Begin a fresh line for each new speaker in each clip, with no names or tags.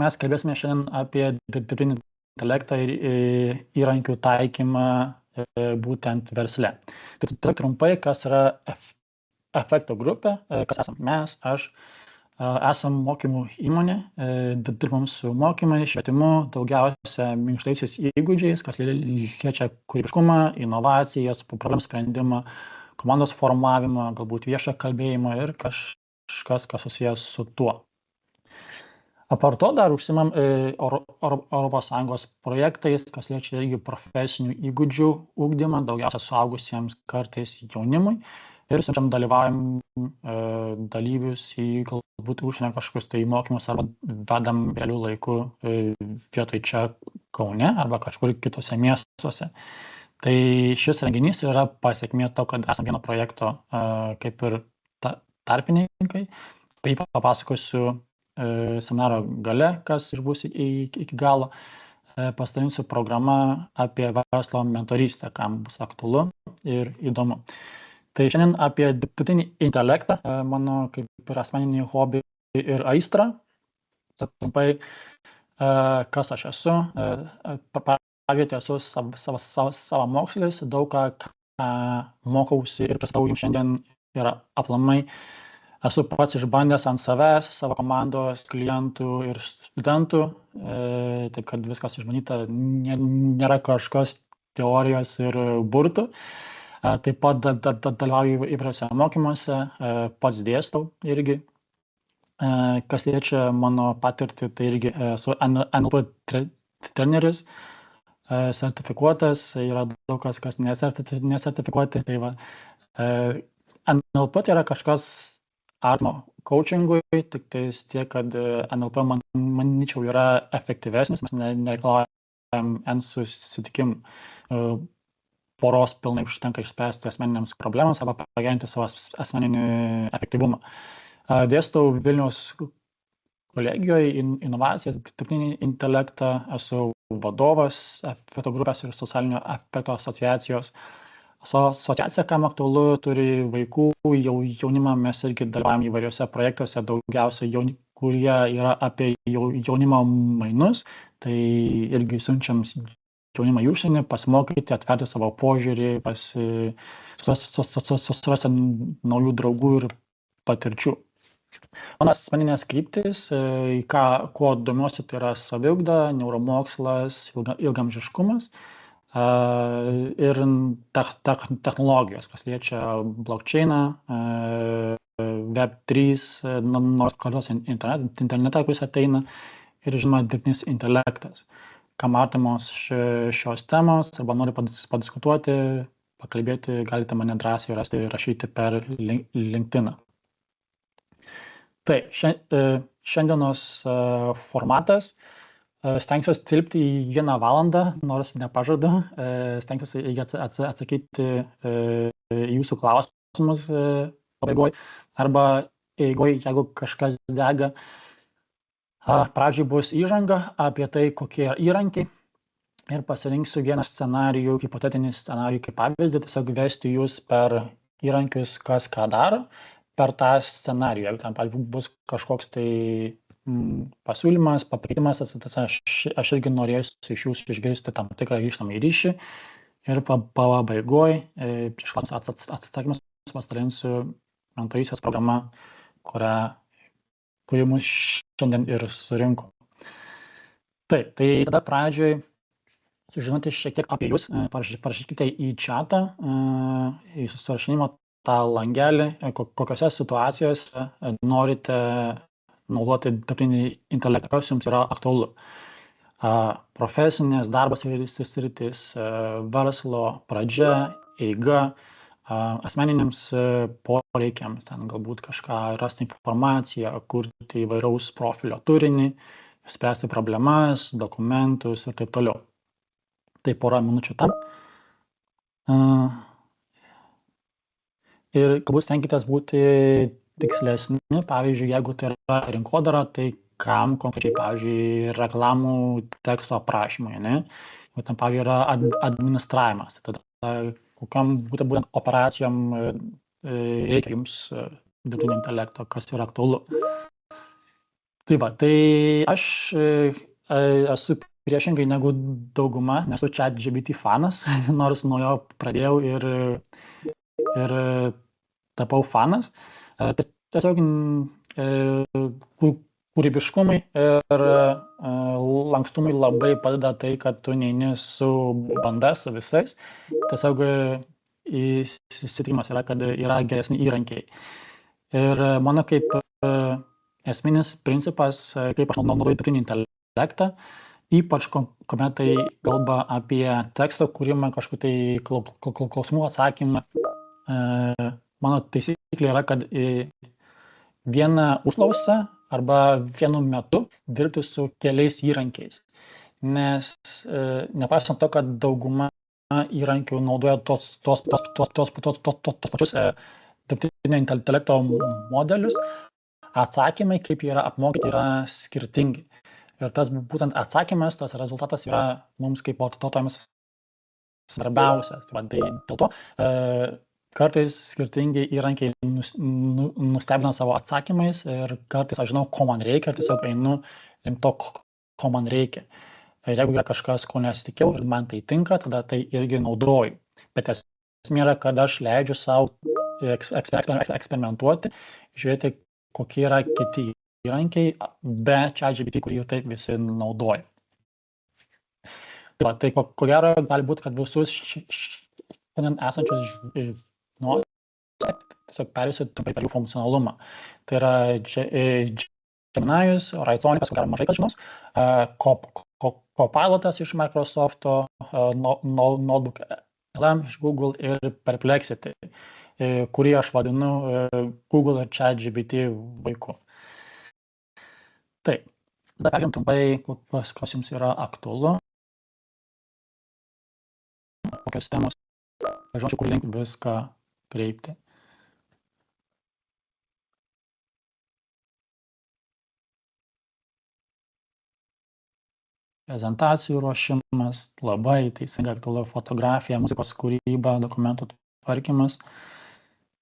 mes kalbėsime šiandien apie dirbtinį intelektą ir įrankių taikymą būtent versle. Tai trumpai, kas yra Efekto grupė, kas esam mes, aš. Esam mokymų įmonė, dirbam su mokymais, švietimu, daugiausia minkštaisiais įgūdžiais, kas liečia kūrybiškumą, inovacijas, problemų sprendimą, komandos formavimą, galbūt viešą kalbėjimą ir kažkas, kas susijęs su tuo. Apart to dar užsimam ES projektais, kas liečia irgi profesinių įgūdžių ugdymą, daugiausia suaugusiems, kartais jaunimui. Ir siunčiam dalyvaujam dalyvius į galbūt užsienio kažkokius tai mokymus arba vedam realių laikų vietoj čia Kaune arba kažkur kitose miestuose. Tai šis renginys yra pasiekmė to, kad esam vieno projekto kaip ir tarpininkai. Tai papasakosiu seminaro gale, kas ir bus iki galo. Pasidalinsiu programą apie verslo mentorystę, kam bus aktualu ir įdomu. Tai šiandien apie dirbtinį intelektą, mano kaip ir asmeninį hobį ir aistrą. Trumpai, kas aš esu. Pradžioje esu savamokslis, daug ką mokausi ir pristatau jums šiandien yra aplamai. Esu pats išbandęs ant savęs, savo komandos, klientų ir studentų, taip kad viskas išbandyti nėra kažkas teorijos ir burtų. Taip pat dalyvauju įvairiuose mokymuose, pats dėstau irgi. Kas liečia mano patirtį, tai irgi esu NLP treneris, sertifikuotas, yra daug kas nesertifikuoti. Tai va, NLP tai yra kažkas artimo coachingui, tik tais tiek, kad NLP manyčiau yra efektyvesnis, mes nereikalaujam N susitikimų. Poros pilnai užtenka išspręsti asmeniniams problemams arba pagerinti savo asmeninį efektyvumą. Dėstau Vilniaus kolegijoje inovacijas, dirbtinį intelektą, esu vadovas Efekto grupės ir socialinio efekto asociacijos. Asociacija, kam aktualu, turi vaikų, jaunimą, mes irgi dalyvaujam įvairiuose projektuose, daugiausia kurie yra apie jaunimo mainus, tai irgi siunčiam jaunimą į užsienį, pasimokyti, atverti savo požiūrį, susirasti naujų draugų ir patirčių. Mano asmeninės kryptis, kuo domiuosi, tai yra saviugda, neuromokslas, ilgaamžiškumas ir technologijos, kas liečia blockchainą, Web3, nors kartos internetą, kuris ateina, ir žinoma, dirbtinis intelektas. Kam artimos šios temos arba nori padiskutuoti, pakalbėti, galite mane drąsiai rašyti per LinkedIn. Taip, šiandienos formatas. Stengsiuosi tilpti į 1 valandą, nors nepažadu. Stengsiuosi atsakyti į jūsų klausimus pabaigoje arba eigoje, jeigu kažkas dega. Pradžiai bus įžanga apie tai, kokie yra įrankiai ir pasirinksiu vieną scenarijų, hipotetinį scenarijų kaip pavyzdį, tiesiog vesti jūs per įrankius, kas ką daro, per tą scenarijų. Jeigu ten, pavyzdžiui, bus kažkoks tai pasiūlymas, pakeitimas, aš irgi norėsiu iš jūsų išgirsti tam tikrą grįžtamąjį ryšį ir pabaigoje, prieš klausimus atsakymus, pasidalinsiu mentorystės programa, kuri mus šiandien ir surinko. Taip, tai tada pradžioj sužinoti šiek tiek apie jūs. Parašykite į chatą, į susirašinimo tą langelį, kokiose situacijose norite naudoti dirbtinį intelektą, kas jums yra aktualu. Profesinės darbos sritis, verslo pradžia, eiga, asmeniniams poreikiams, ten galbūt kažką rasti informaciją, kurti įvairaus profilio turinį, spręsti problemas, dokumentus ir taip toliau. Tai porą minučių tam. Ir galbūt stenkitės būti tikslesni, pavyzdžiui, jeigu tai yra rinkodara, tai kam konkrečiai, pavyzdžiui, reklamų teksto aprašymai, ne? Jeigu ten, pavyzdžiui, yra administravimas, tada kokiam būtent operacijom reikia jums dirbtinio intelekto, kas yra aktualu. Tai va, tai aš esu priešingai negu dauguma, nesu ChatGPT fanas, nors nuo jo pradėjau ir tapau fanas. Tiesiog kūrybiškumui ir lankstumui labai padeda tai, kad tu neini su banda, su visais. Tiesiog įsitikinimas yra, kad yra geresni įrankiai. Ir mano kaip esminis principas, kaip aš naudoju dirbtinį intelektą, ypač kuomet tai kalba apie teksto kūrimą, kažkokių tai klausimų atsakymą. Mano taisyklė yra, kad vieną užklausą arba vienu metu dirbti su keliais įrankiais. Nes nepaisant to, kad dauguma įrankių naudoja tos pačius dirbtinio intelekto modelius, atsakymai, kaip jie yra apmokyti, yra skirtingi. Ir tas būtent atsakymas, tas rezultatas yra mums kaip vartotojams svarbiausias. Tai dėl to kartais skirtingi įrankiai nustebina savo atsakymais ir kartais aš žinau, ko man reikia, ir tiesiog einu link to, ko man reikia. Ir jeigu yra kažkas, ko nesitikėjau ir man tai tinka, tada tai irgi naudoju. Bet esmė yra, kad aš leidžiu savo eksperimentuoti, žiūrėti, kokie yra kiti įrankiai be ChatGPT, kurį jau taip visi naudoja. Tai ko gero gali būti, kad visus šiandien esančius tiesiog perėsiu trumpai per jų funkcionalumą. Tai yra Geminius, Writonicas, ko gero mažai kas žinos, Copilotas iš Microsoft'o, Notebook LM iš Google ir Perplexity, kurį aš vadinu Google ir ChatGPT vaiku. Taip, tada peržiūrėm trumpai, kas jums yra aktualu, kokios temos, žodžiu, kur link viską kreipti. Prezentacijų ruošimas, labai teisingai aktualu, fotografija, muzikos kūryba, dokumentų tvarkymas,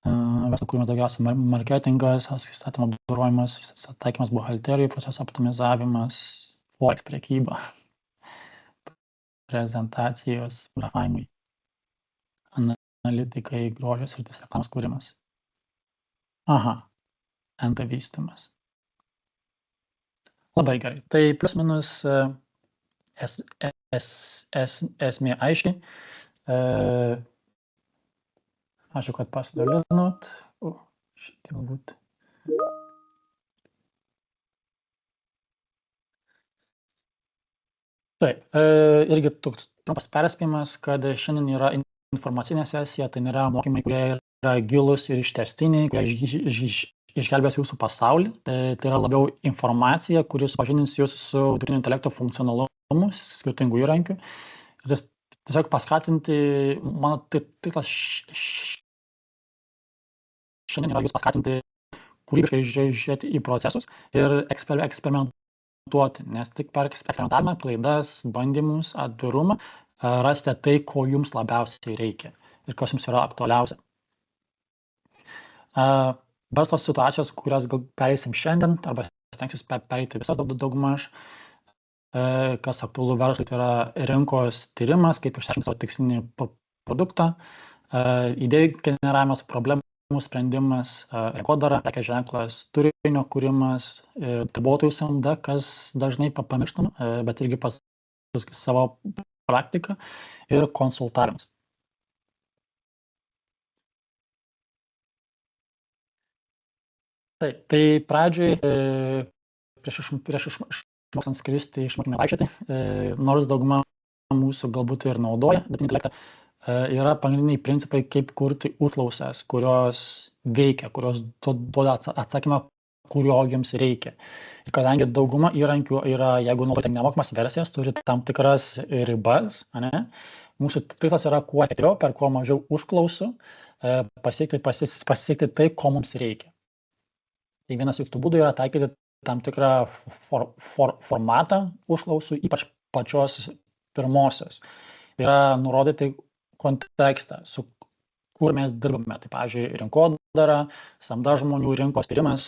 verslo kūrimas daugiausia marketingas, įstatymo apdorojimas, taikymas buhalterijai, proceso optimizavimas, forex prekyba, prezentacijos, fotografavimai, analitikai, grožio sritis, reklamos kūrimas. NT vystymas. Labai gerai. Tai plius minus esmė aiškiai. Ačiū, kad pasidalinot. Šitai galbūt. Taip, irgi toks trumpas perspėjimas, kad šiandien yra informacinė sesija, tai nėra mokymai, kurie yra gilus ir ištęstiniai, kurie išgelbės jūsų pasaulį. Tai yra labiau informacija, kuris supažindins jūs su dirbtinio intelekto funkcionalumu, skirtingų įrankių. Ir tiesiog paskatinti, mano tikslas šiandien yra jūs paskatinti kūrybiškai žiūrėti į procesus ir eksperimentuoti, nes tik per eksperimentavimą, klaidas, bandymus, atvirumą rasite tai, ko jums labiausiai reikia ir kas jums yra aktualiausia. Verslo situacijos, kurias gal pereisim šiandien, arba stengsiuosi pereiti visas daugmaž, kas aktualu verslui, tai yra rinkos tyrimas, kaip išsiaiškinti savo tikslinį produktą, idėjų generavimas, problemų sprendimas, rinkodara, prekės ženklas, turinio kūrimas, darbuotojų samda, kas dažnai pamirštama, bet irgi pas savo praktiką ir konsultavimas. Taip, tai pradžioj, prieš išmokstant skristi, išmokime vaikščioti, nors dauguma mūsų galbūt ir naudoja dirbtinį intelektą, yra pagrindiniai principai, kaip kurti užklausas, kurios veikia, kurios duoda atsakymą, kurio jums reikia. Ir kadangi dauguma įrankių yra, jeigu naudojate nemokamas versijas, turi tam tikras ribas, ne? Mūsų tikslas yra kuo efektyviau, per kuo mažiau užklausų, pasiekti tai, ko mums reikia. Tai vienas iš tų būdų yra taikyti tam tikrą formatą užklausų, ypač pačios pirmosios. Tai yra nurodyti kontekstą, su kur mes dirbame. Tai, pavyzdžiui, rinkodara, samda žmonių, rinkos tyrimas,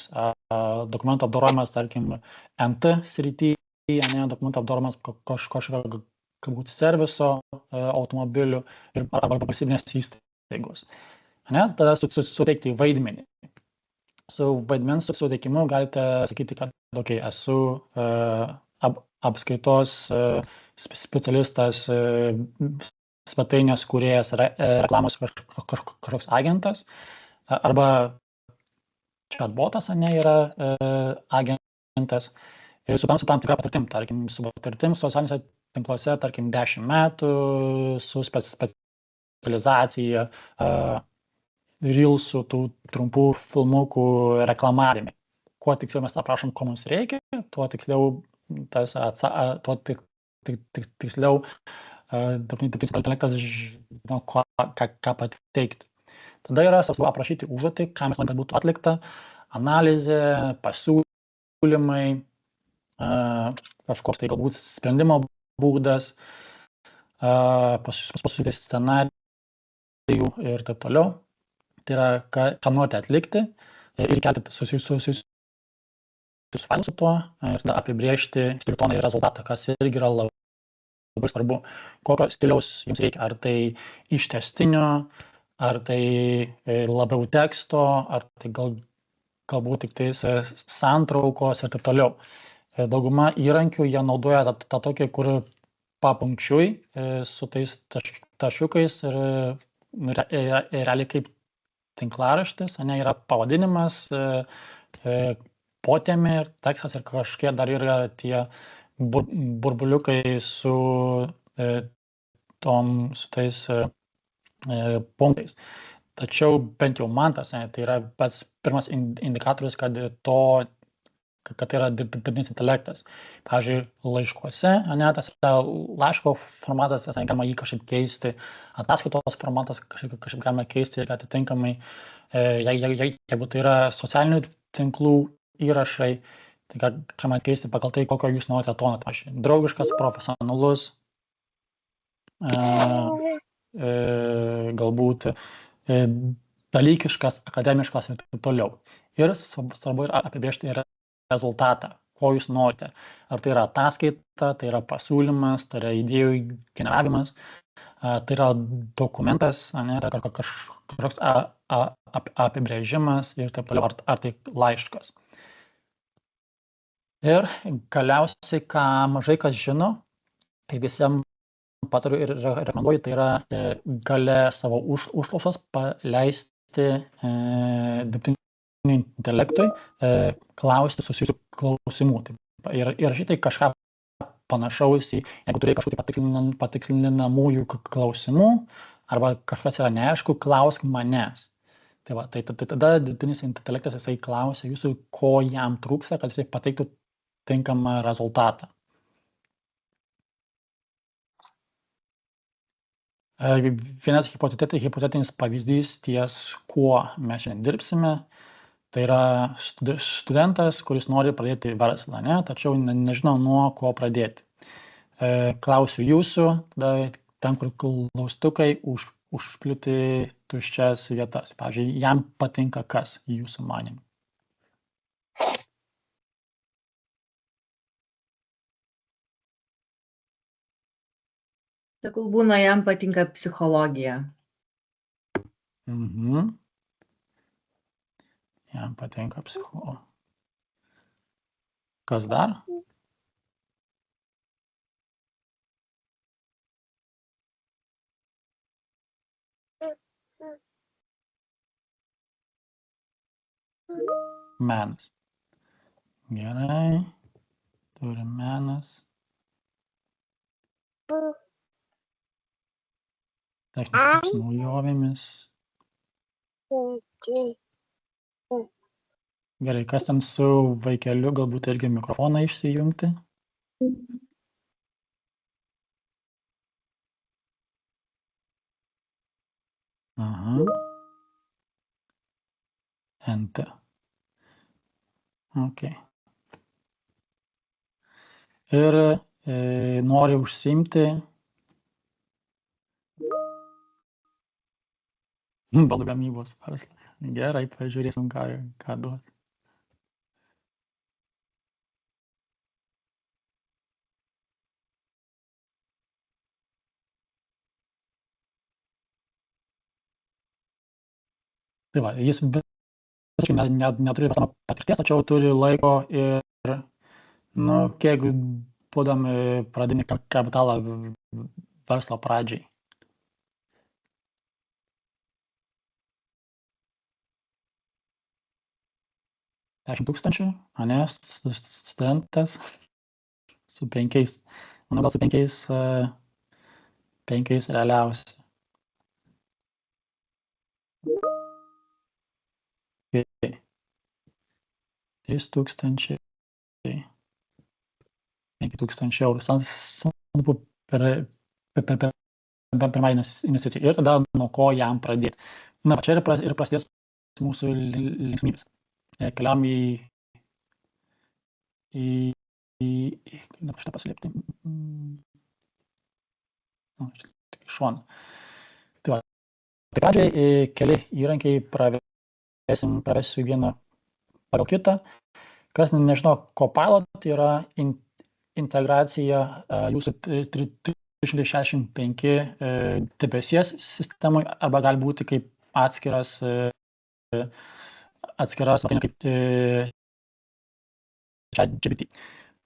dokumento apdorojimas, tarkim, MT srityje, dokumento apdorojimas kažkokio galbūt serviso automobilių arba valstybinės įstaigos. Tada suteikti vaidmenį. Su vaidmens suteikimu galite sakyti, kad esu apskaitos specialistas, svetainės kūrėjas, reklamos kažkoks agentas, arba chatbotas yra agentas, ir su tam tikra patirtim, tarkim, su patirtim socialiniuose tinkluose, tarkim, 10 metų, su specializacija, reelsų, tų trumpų filmukų reklamavime. Kuo tiksliau mes aprašom, ko mums reikia, tuo tiksliau tiksliau dirbtinis intelektas žino, ką pateikti. Tada yra svarbu aprašyti užduotį, ką mes norime, kad būtų atlikta, analizė, pasiūlymai, kažkoks tai galbūt sprendimo būdas, pasiūlyti scenarijų ir taip toliau. Tai yra, ką norite atlikti ir kelti susijusius failus su tuo ir tada apibrėžti skirtoną rezultatą, kas irgi yra labai svarbu, kokio stiliaus jums reikia, ar tai ištęstinio, ar tai labiau teksto, ar tai galbūt tik tais santraukos ir taip toliau. Dauguma įrankių jie naudoja tą tokį, kur papunkčiui su tais taškiukais ir realiai kaip tinklaraštis, yra pavadinimas, potėmė ir tekstas ir kažkiek dar yra tie burbuliukai su tais punktais. Tačiau bent jau man tai yra pats pirmas indikatorius, kad tai yra dirbtinis intelektas. Pavyzdžiui, laiškuose, tas laiško formatas, galima jį kažkaip keisti, ataskaitos formatas kažkaip galima keisti ir atitinkamai, jeigu tai yra socialinių tinklų įrašai, tai galima keisti pagal tai, kokio jūs norite toną. Pavyzdžiui, draugiškas, profesionalus, galbūt dalykiškas, akademiškas ir taip toliau. Ir svarbu yra apibrėžti rezultatą, ko jūs norite. Ar tai yra ataskaita, tai yra pasiūlymas, tai yra idėjų generavimas, tai yra dokumentas, tai kažkoks apibrėžimas ir taip toliau, ar tai laiškas. Ir galiausiai, ką mažai kas žino, tai visiems patariu ir rekomenduoju, tai yra gale savo užklausos paleisti dirbtiniui intelektui, klausti susijusių klausimų. Ir rašyti kažką panašaus į, jeigu turėjai kažkokių patikslinamųjų klausimų, arba kažkas yra neaišku, klausk manęs. Tai tada dirbtinis intelektas jisai klausia jūsų, ko jam trūksta, kad jisai pateiktų tinkamą rezultatą. Vienas hipotetinis pavyzdys, ties kuo mes šiandien dirbsime, tai yra studentas, kuris nori pradėti verslą, tačiau nežino, nuo ko pradėti. Klausiu jūsų, tada ten, kur klaustukai, užpilti tuščias vietas. Pavyzdžiui, jam patinka kas jūsų manymu?
Tegul būna, jam patinka psichologija.
Jam patinka psichologija. Kas dar? Menas. Gerai. Turim menas. Technikos naujovėmis. Gerai, kas ten su vaikeliu, galbūt irgi mikrofoną išsijungti? NT. Ok. Ir nori užsiimti baldų gamybos verslą. Gerai, pažiūrėsim, ką duos. Tai va, jis visiškai neturi verslo patirties, tačiau turi laiko ir, kiek būdami pradinį kapitalą verslo pradžiai. 10 tūkstančių, ane, studentas su 5. Manau, gal su 5 realiausi. 3 tūkstančiai, 5 tūkstančių eurų. Sunku per pirmą investiciją. Ir tada nuo ko jam pradėti. Na, čia ir prasidės mūsų linksmybės. Keliam dabar šitą paslėpti. Iš šono. Tai va. Tai pradžiai keli įrankiai pravesiu vieną pagal kitą. Kas nežino, Copilot yra integracija jūsų 365 debesies sistemai arba gali būti kaip atskira svetainė kaip ChatGPT.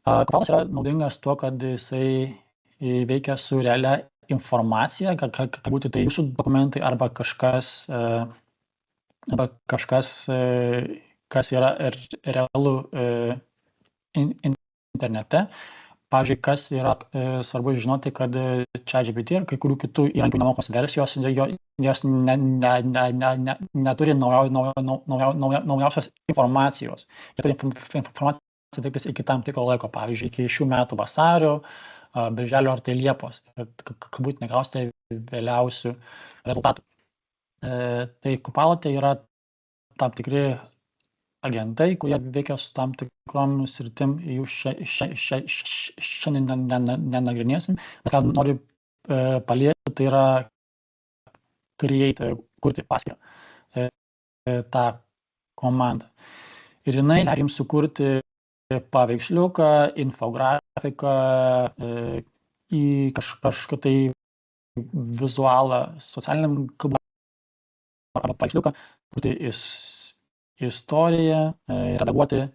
Copilotas yra naudingas tuo, kad jisai veikia su realia informacija, kad būtų tai jūsų dokumentai arba kažkas, kas yra realu internete. Pavyzdžiui, kas yra svarbu žinoti, kad ChatGPT ir kai kurių kitų įrankių nemokamos versijos, jos neturi naujausios informacijos. Jie turi informaciją tiktais iki tam tikro laiko, pavyzdžiui, iki šių metų vasario, birželio ar tai liepos. Galbūt negausite vėliausių rezultatų. Tai Copilot yra tam tikri agentai, kurie veikia su tam tikrom sritim, jų šiandien nenagrinėsim, bet ką noriu paliesti, tai yra kurti paskyrą, tą komandą. Ir jinai leidžia jums sukurti paveiksliuką, infografiką, į kažkokį tai vizualą socialiniam kalbą arba paveiksliuką, kurti istoriją, redaguoti,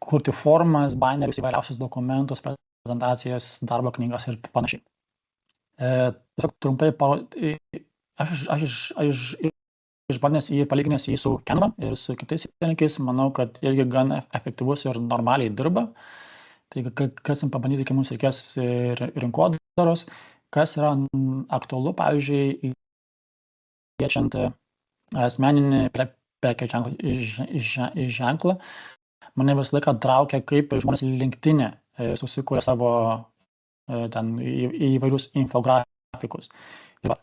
kurti formas, banerius, įvairiausius dokumentus, prezentacijas, darbo knygas ir panašiai. Tiesiog trumpai aš išbandęs jį, palyginęs jį su Canva ir su kitais įrankiais, manau, kad irgi gan efektyvus ir normaliai dirba. Tai galėsim pabandyti, kai mums reikės rinkodaros, kas yra aktualu, pavyzdžiui, kviečiant asmeninį prekės ženklą. Mane visą laiką traukia, kaip žmonės LinkedIn susikūrė savo ten įvairius infografikus. Tai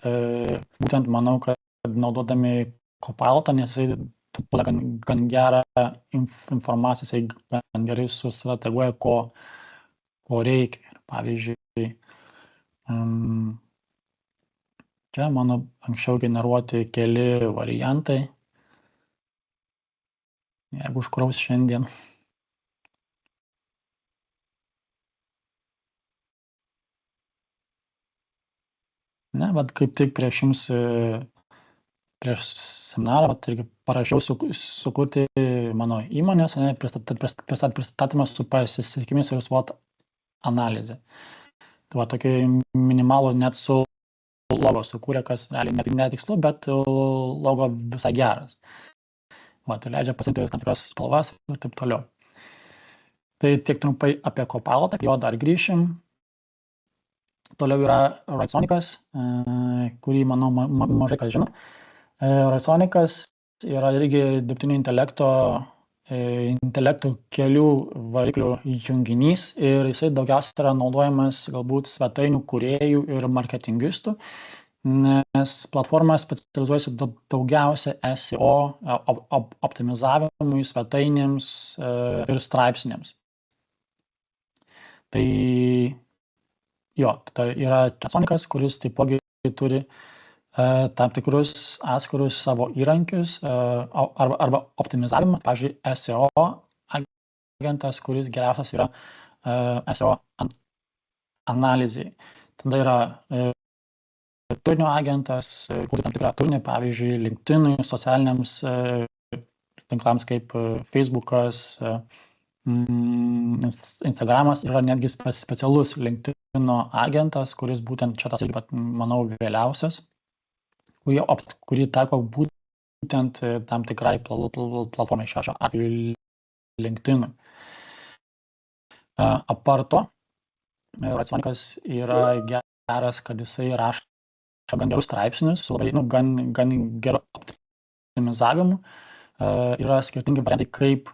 būtent manau, kad naudodami Copilotą, nes jisai gan gerą informaciją, jisai gan gerai sustrateguoja, ko reikia. Pavyzdžiui, čia mano anksčiau generuoti keli variantai. Jeigu užkraus šiandien. Ne, bet kaip tik prieš seminarą, irgi parašiau sukurti mano įmonės, pristatymą su pasisekimais ir SWOT analizė. Tai va, tokį minimalų net su logo sukūrė, kas realiai netikslu, bet logo visai geras. Va, tai leidžia pasirinkti tam tikras spalvas ir taip toliau. Tai tiek trumpai apie Copilotą, apie jo dar grįšim. Toliau yra Writesonicas, kurį, manau, mažai kas žino. Writesonicas yra irgi dirbtinio intelekto kelių variklių junginys ir jisai daugiausiai yra naudojamas galbūt svetainių kūrėjų ir marketingistų, nes platforma specializuojasi daugiausia SEO optimizavimui, svetainėms ir straipsniams. Tai jo, tai yra Writesonicas, kuris taipogi turi tam tikrus atskirus savo įrankius arba optimizavimą, pavyzdžiui, SEO agentas, kuris geriausias yra SEO analizai. Tada yra turinio agentas, kurti tam tikrą turinį, pavyzdžiui, LinkedInui, socialiniams tinklams kaip Facebookas, Instagramas, yra netgi specialus LinkedIno agentas, kuris būtent čia tas, manau, vėliausias, kurį taiko būtent tam tikrai platformai, šiuo atveju LinkedInui. Apart to, Racionikas yra geras, kad jisai rašo gan gerus straipsnius, su labai, gan geru optimizavimu. Yra skirtingi variantai, kaip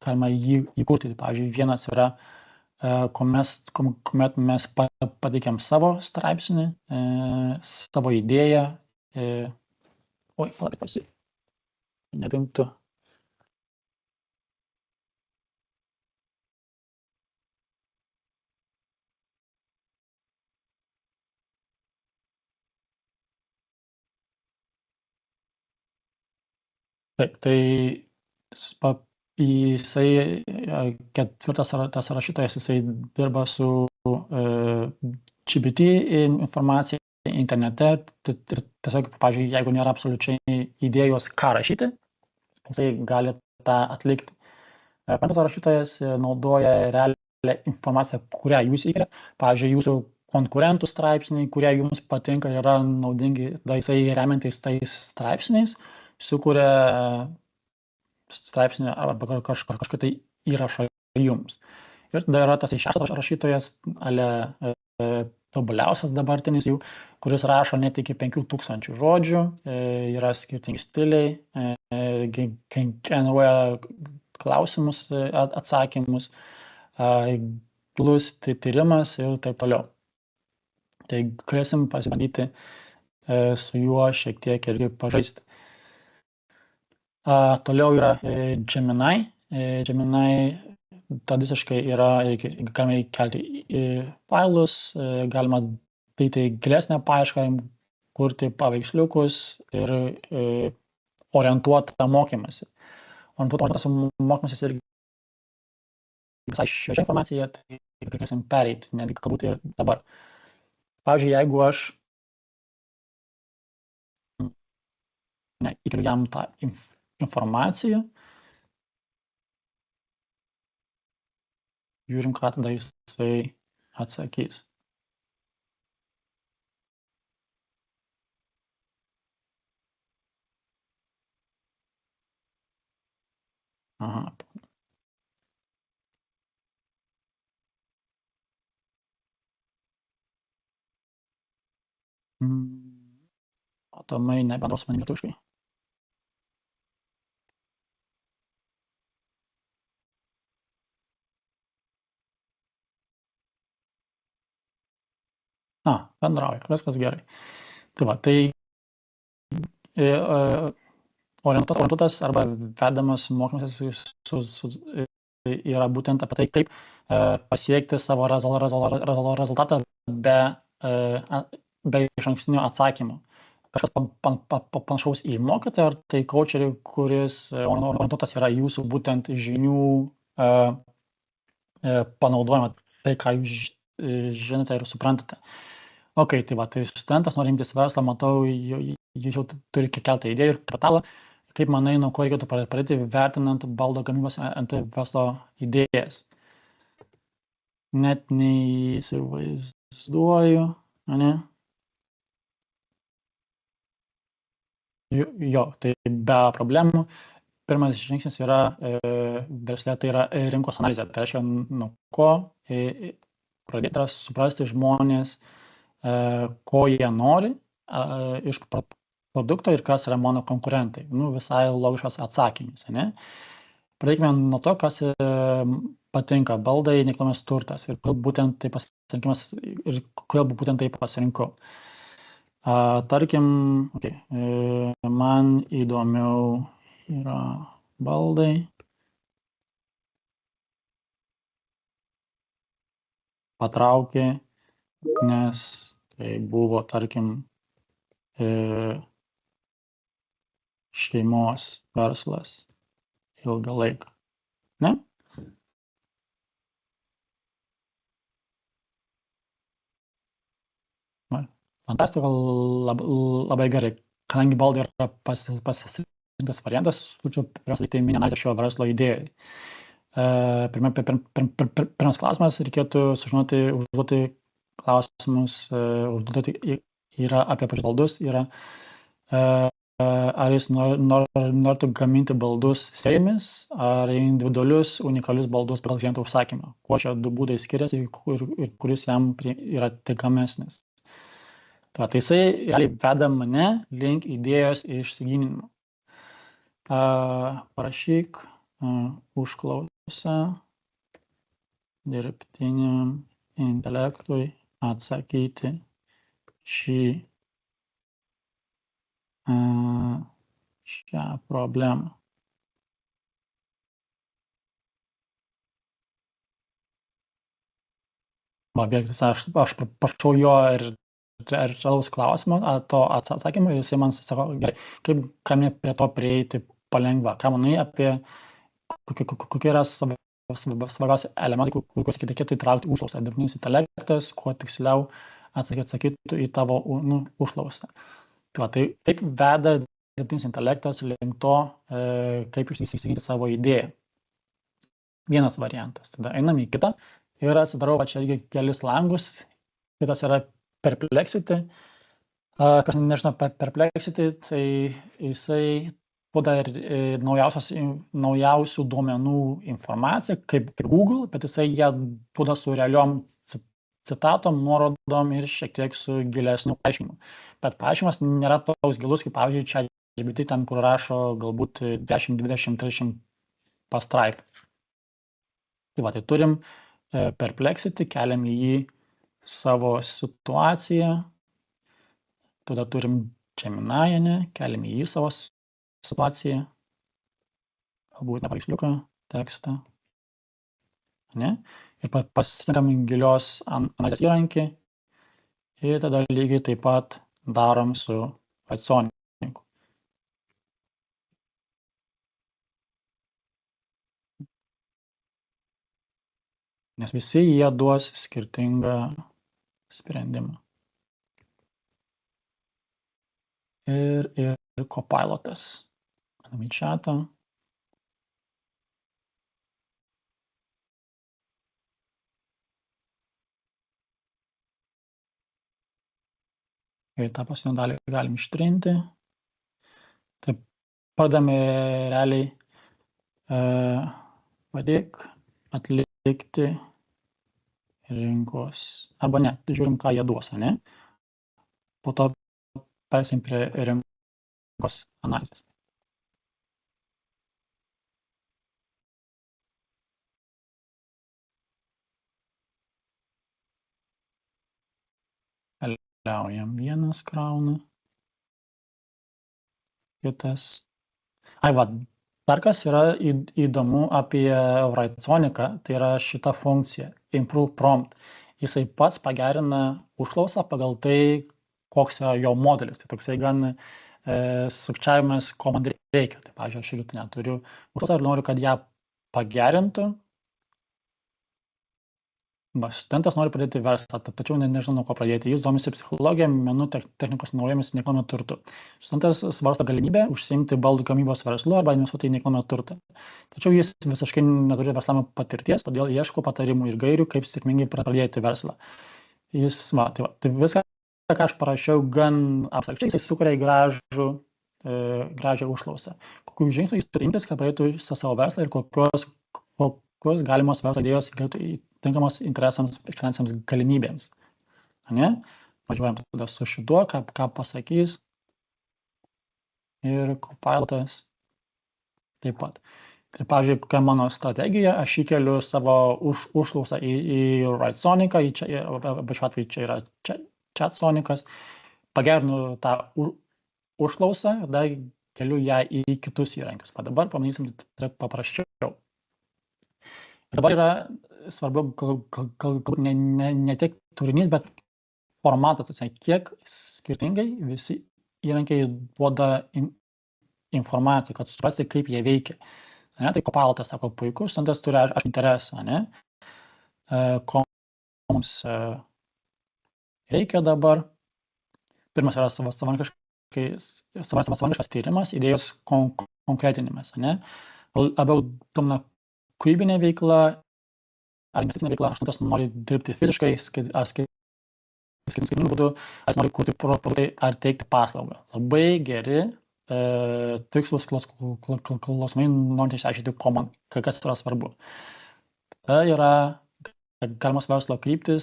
galima jį įkurti. Pavyzdžiui, vienas yra, kuomet mes pateikiam savo straipsnį, savo idėją. Oi, palauk, nedingtų. Taip, tai jisai, ketvirtas tas rašytojas, jisai dirba su GPT informacija internete. Tiesiog, pavyzdžiui, jeigu nėra absoliučiai idėjos, ką rašyti, jisai gali tą atlikti. Penktas rašytojas naudoja realią informaciją, kurią jūs įkeliate. Pavyzdžiui, jūsų konkurentų straipsniai, kurie jums patinka ir yra naudingi, tada jisai remiantis tais straipsniais sukuria straipsnį arba kažką tai įrašą jums. Ir tada yra tas šeštas rašytojas, tobuliausias dabartinis jau, kuris rašo net iki 5000 žodžių, yra skirtingi stiliai, generuoja klausimus, atsakymus, plus tyrimas ir taip toliau. Tai galėsim pasibandyti su juo šiek tiek irgi pažaisti. Toliau yra Gemini. Gemini tradiciškai yra, galima įkelti failus, galima daryti gilesnę paiešką, kurti paveiksliukus ir orientuotą mokymąsi. Orientuotas mokymasis irgi visai šviežia informacija, tai galėsim pereiti, netgi galbūt ir dabar. Pavyzdžiui, jeigu aš įkeliu jam tą informaciją, žiūrim, ką tada jisai atsakys. Aha. Matomai nebendraus manim lietuviškai. Bendrauja, viskas gerai. Tai va, tai orientuotas arba vedamas mokymasis yra būtent apie tai, kaip pasiekti savo rezultatą be išankstinio atsakymo. Kažkas panašaus į mokytoją, ar tai coacherį, kuris orientuotas yra jūsų būtent žinių panaudojimą, tai ką jūs žinote ir suprantate. Ok, tai va, tai studentas nori imtis verslo, matau, jis jau turi keletą idėjų ir kapitalą. Kaip manai, nuo ko reikėtų pradėti vertinant baldo gamybos nt verslo idėjas? Net neįsivaizduoju, ne? Jo, tai be problemų. Pirmas žingsnis yra versle, tai yra rinkos analizė. Tai reiškia, nuo ko pradėti yra suprasti žmonės, ko jie nori iš produkto ir kas yra mano konkurentai. Visai logiškas atsakymas, ne? Pradėkime nuo to, kas patinka baldai, nekilnojamas turtas ir būtent tai pasirinkimas ir kodėl būtent tai pasirinkau. Tarkim, man įdomiau yra baldai. Patraukė, nes tai buvo, tarkim, šeimos verslas ilgą laiką. Ne? Fantastika, labai gerai. Kadangi baldai yra pasirinktas variantas, siūlyčiau pirmiausia atlikti mini analizę šio verslo idėjai. Pirmas klausimas, reikėtų sužinoti, užduoti klausimus, užduoti yra apie pačius baldus, yra ar jis norėtų gaminti baldus serijomis, ar individualius, unikalius baldus pagal kliento užsakymą. Kuo šie du būdai skiriasi ir kuris jam yra tinkamesnis. Tai jisai realiai veda mane link idėjos išsigryninimo. Parašyk užklausą dirbtiniam intelektui atsakyti šią problemą. Vėlgi, aš prašau jo ir realaus klausimo, to atsakymą, ir jisai man sako, gerai, kaip mane prie to prieiti palengva, ką manai apie kokie yra svarbiausi elementai, kuriuos reikėtų įtraukti užklausą. Dirbtinis intelektas, kuo tiksliau atsakytų į tavo užklausą. Tai kaip veda dirbtinis intelektas link to, kaip išsigrynti savo idėją. Vienas variantas. Tada einam į kitą ir atsidarau čia irgi kelis langus. Kitas yra Perplexity. Kas nežino Perplexity, tai jisai duoda naujausių duomenų informaciją, kaip Google, bet jisai ją duoda su realiom citatom, nuorodom ir šiek tiek su gilesniu paaiškinimu. Bet paaiškinimas nėra toks gilus, kaip pavyzdžiui, ChatGPT, ten, kur rašo galbūt 10, 20, 30 pastraipų. Tai turim Perplexity, keliam į jį savo situaciją, tada turim Gemini, keliam į jį savo situaciją, galbūt paveiksliuką, tekstą, ne? Ir pasirinkam gilios analizės įrankį ir tada lygiai taip pat darom su Write-Sonicu. Nes visi jie duos skirtingą sprendimą. Ir Copilotas. Manam į chatą. Ir tą paskutinę dalį galim ištrinti. Taip, pradame realiai padėk atlikti rinkos, arba ne, žiūrim, ką jie duos, ne? Po to persim prie rinkos analizės. Keliaujam, vienas krauna, kitas. Dar kas yra įdomu apie Write-Sonicą, tai yra šita funkcija, Improve Prompt. Jisai pats pagerina užklausą pagal tai, koks yra jo modelis. Tai toksai gan sukčiavimas, ko man reikia. Tai, pavyzdžiui, aš jeigu neturiu užklausą ir noriu, kad ją pagerintų, studentas nori pradėti verslą, tačiau nežinau, nuo ko pradėti. Jis domisi psichologija, menų, technikos naujomis, nekilnojamo turtu. Studentas svarsto galimybę užsiimti baldų gamybos verslu arba investuoti į nekilnojamą turtą. Tačiau jis visiškai neturi verslavimo patirties, todėl ieško patarimų ir gairių, kaip sėkmingai pradėti verslą. Tai viską, ką aš parašiau, gan abstrakčiai, jis sukuria gražią užklausą. Kokių žingsnių jis turi imtis, kad pradėtų savo verslą ir kokios galimos verslo idėjos galėtų tinkamos interesams ir finansiniams galimybėms. Važiuojam tada su šituo, ką pasakys. Ir Copilotas taip pat. Tai, pavyzdžiui, kai mano strategija, aš įkeliu savo užklausą į Write-Sonicą, šiuo atveju čia yra ChatSonicas, pagerinu tą užklausą ir dar keliu ją į kitus įrankius. Dabar pamanysim paprasčiau. Dabar yra svarbu galbūt ne tiek turinys, bet formatas, kiek skirtingai visi įrankiai duoda informaciją, kad suprasti, kaip jie veikia. Ne? Tai Copilotas sako, puikus, studentas turi aš interesą, ne? Ko mums reikia dabar. Pirmas yra savarankiškas tyrimas, idėjos konkretinimas, ne? Labiau domina kūrybinė veikla ar investicinė veikla, studentas nori dirbti fiziškai ar skaitmeniniu būdu, ar nori kurti produktai ar teikti paslaugą. Labai geri tikslus klausimai, norint išsiaiškinti, kas yra svarbu. Tai yra galimos verslo kryptis,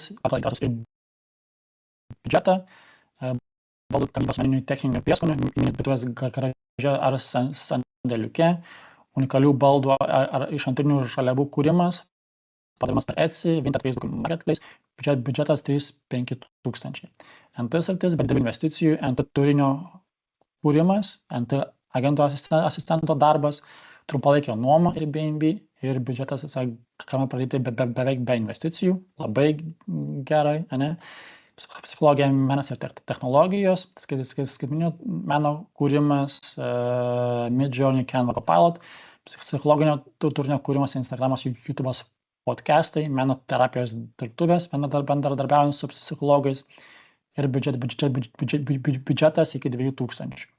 biudžetą, baldų gamybos meninių techninių prieskonių, virtuvės garaže ar sandėliuke, unikalių baldų ar iš antrinių žaliavų kūrimas, pardavimas per Etsy, Vinted, Facebook Marketplace, biudžetas 3-5 tūkstančiai. NT sritis, be investicijų, NT turinio kūrimas, NT agento asistento darbas, trumpalaikio nuoma ir Airbnb ir biudžetas galima pradėti beveik be investicijų, labai gerai, ne? Psichologija, menas ir technologijos, skaitmeninio meno kūrimas, Midjourney, Canva, Copilot, psichologinio turinio kūrimas, Instagramas, YouTube'as, podcastai, meno terapijos dirbtuvės, bendradarbiaujant su psichologais ir biudžetas iki 2000.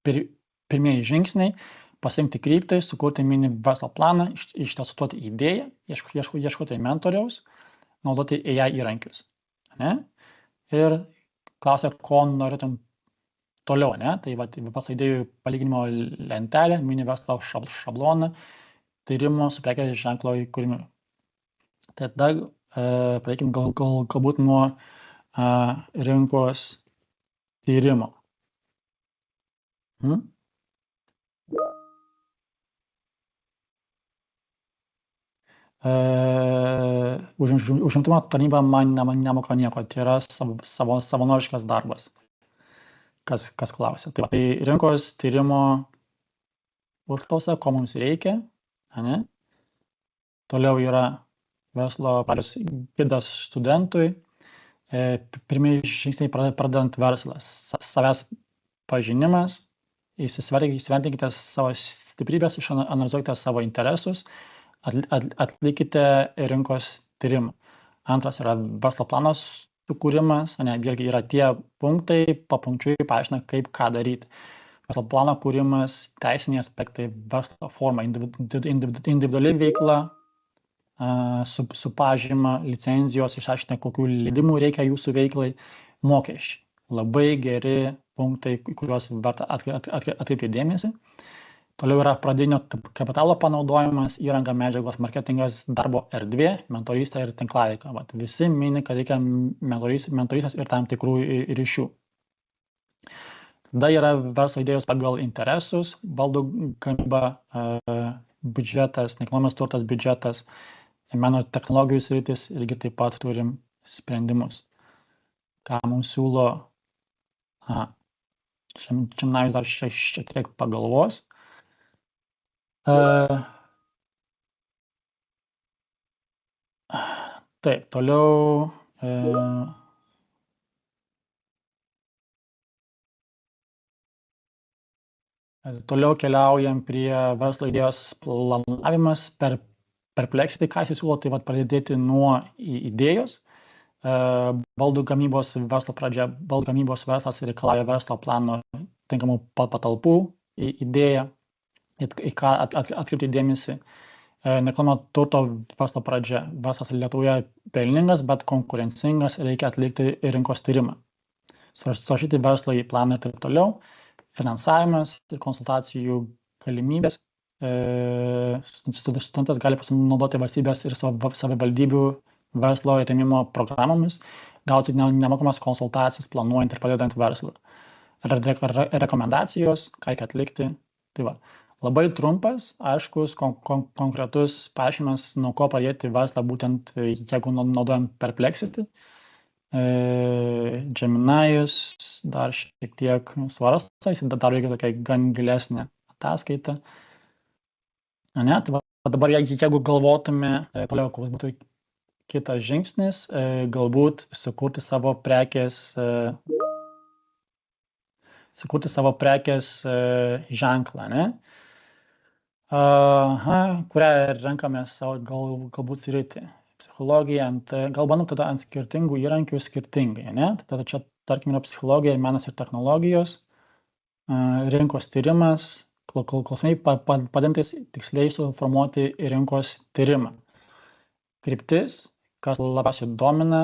Pirmieji žingsniai – pasirinkti kryptį, sukurti mini verslo planą, ištestuoti idėją, ieškoti mentoriaus, naudoti AI įrankius. Ne? Ir klausia, ko norėtum toliau. Ne? Tai verslo idėjų palyginimo lentelė, mini verslo šabloną, tyrimo su prekės ženklo įkūrimiu. Tada pradėkim galbūt nuo rinkos tyrimo. Užimtumo tarnyba man nemoka nieko, tai yra savanoriškas darbas, kas klausia. Tai rinkos tyrimo užklausa, ko mums reikia, ne? Toliau yra verslo pradžios gidas studentui, pirmieji žingsniai pradedant verslą, savęs pažinimas, įsivertinkite savo stiprybės, išanalizuokite savo interesus, atlikite rinkos tyrimą. Antras yra verslo planas sukūrimas, vėlgi yra tie punktai, papunkčiui paaiškina, kaip ką daryti. Verslo plano kūrimas, teisiniai aspektai, verslo forma, individuali veikla, su pažyma, licenzijos, išaiškina, kokių leidimų reikia jūsų veiklai, mokesčiai. Labai geri punktai, kuriuos verta atkreipti dėmesį. Toliau yra pradinio kapitalo panaudojimas, įranga, medžiagos, marketingas, darbo erdvė, mentorystė ir tinklaveika. Visi mini, kad reikia mentorystės ir tam tikrų ryšių. Tada yra verslo idėjos pagal interesus, baldų gamyba, biudžetas, nekilnojamas turtas biudžetas, meno technologijų sritis irgi taip pat turim sprendimus. Ką mums siūlo, Čimnajus dar šiek tiek pagalvos. Taip, toliau keliaujam prie verslo idėjos planavimas per Perplexity, ką jis siūlo, tai pradėti nuo idėjos. Baldų gamybos verslo pradžia, baldų gamybos verslas reikalauja verslo plano tinkamų patalpų idėją, į ką atkreipti dėmesį. Nekilnojamo turto verslo pradžia, verslas Lietuvoje pelningas, bet konkurencingas, reikia atlikti rinkos tyrimą. Surašyti verslo į planą ir taip toliau. Finansavimas ir konsultacijų galimybės. Studentas gali pasinaudoti valstybės ir savivaldybių verslo rėmimo programomis, gauti nemokamas konsultacijas, planuojant ir padedant verslą. Rekomendacijos, ką reikia atlikti. Tai va, labai trumpas, aiškus, konkretus paaiškinimas, nuo ko pradėti verslą, būtent jeigu naudojam Perplexity. Geminius dar šiek tiek svarsto, dar reikia tokia gan gilesnė ataskaita. Ne, tai dabar jeigu galvotume, toliau, koks būtų kitas žingsnis, galbūt sukurti savo prekės sukurti savo prekės ženklą, ne? Kurią renkamės savo galbūt sritį. Psichologija, gal bandom tada ant skirtingų įrankių skirtingai, ne? Tada čia, tarkim, yra psichologija, menas ir technologijos, rinkos tyrimas, klausimai padedantis tiksliai suformuoti rinkos tyrimą. Kryptis, kas labiausiai domina,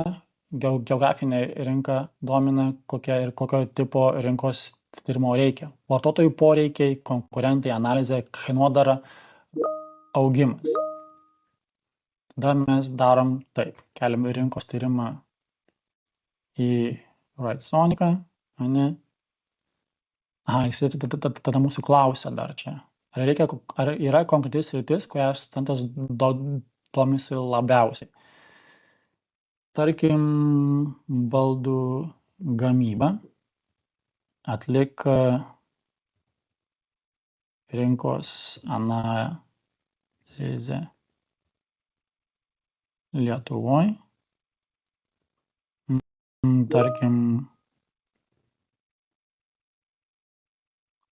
geografinė rinka domina, kokio tipo rinkos tyrimo reikia. Vartotojų poreikiai, konkurentai, analizė, kainodara, augimas. Tada mes darom taip, keliam rinkos tyrimą į Write-Sonicą, ane? Jis tada mūsų klausia dar čia. Ar yra konkretis sritis, kurią studentas domisi labiausiai? Tarkim, baldų gamyba. Atlik rinkos analizę Lietuvoj. Tarkim,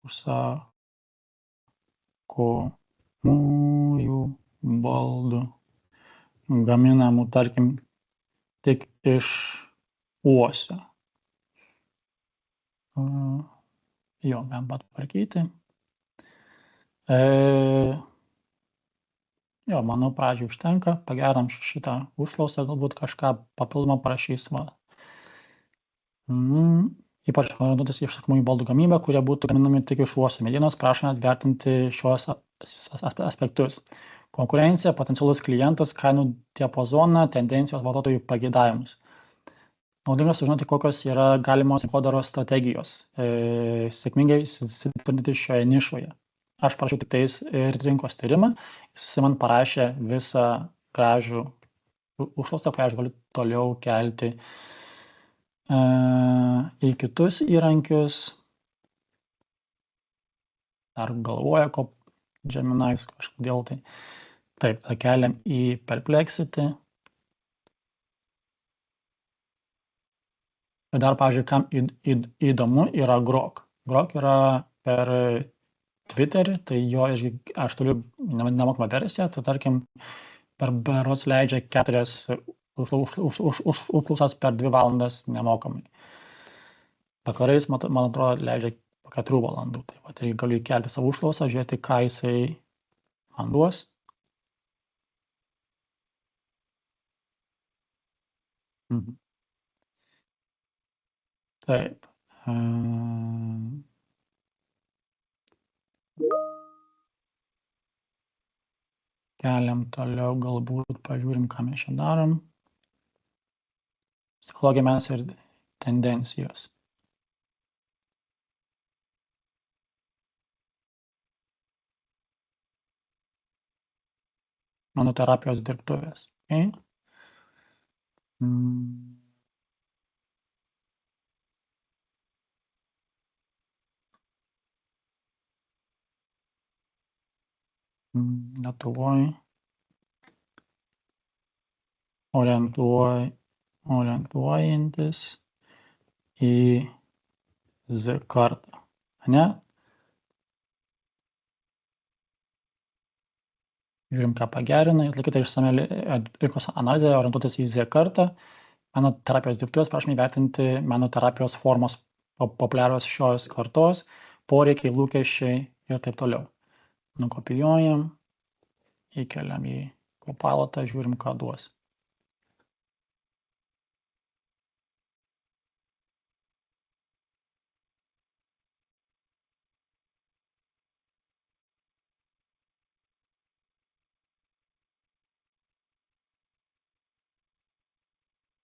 užsakomųjų baldų gaminamų, tarkim, tik iš uosio. Jo, galim patvarkyti. Jo, manau, pradžiai užtenka, pageram šitą užklausą, galbūt kažką papildomą parašys. Ypač orientuotis į užsakomųjų baldų gamybą, kurie būtų gaminami tik iš uosio medienos, prašome atvertinti šios aspektus. Konkurencija, potencialus klientas, kainų diapazoną, tendencijos, vartotojų pageidavimus. Naudinga sužinoti, kokios yra galimos rinkodaros strategijos, sėkmingai įsitvirtinti šioje nišoje. Aš parašiau tik tais rinkos tyrimą, jis man parašė visą gražų užklausą, kurią aš galiu toliau kelti į kitus įrankius. Ar galvoja, ko Gemini's kažkodėl tai. Taip, keliam į Perplexity. Ir dar, pavyzdžiui, kam įdomu yra Grok. Grok yra per Twitterį, tai jo irgi aš turiu nemokamą versiją, tai tarkim, per berods leidžia 4 užklausas per 2 valandas nemokamai. Vakarais, man atrodo, leidžia po 4 valandų. Tai galiu įkelti savo užklausą, žiūrėti, ką jisai man duos. Taip. Keliam toliau, galbūt pažiūrim, ką mes čia darom. Psichologija, menas ir tendencijos. Mano terapijos dirbtuvės. Okay. Lietuvoj orientuojantis į Z kartą, ne? Žiūrim, ką pagerina, atlikite išsame rinkos analizę, orientuotis į Z kartą. Meno terapijos dirbtuvės, prašome įvertinti meno terapijos formos populiarios šios kartos, poreikiai, lūkesčiai ir taip toliau. Nukopijuojam, įkeliam į Copilotą, žiūrim, ką duos.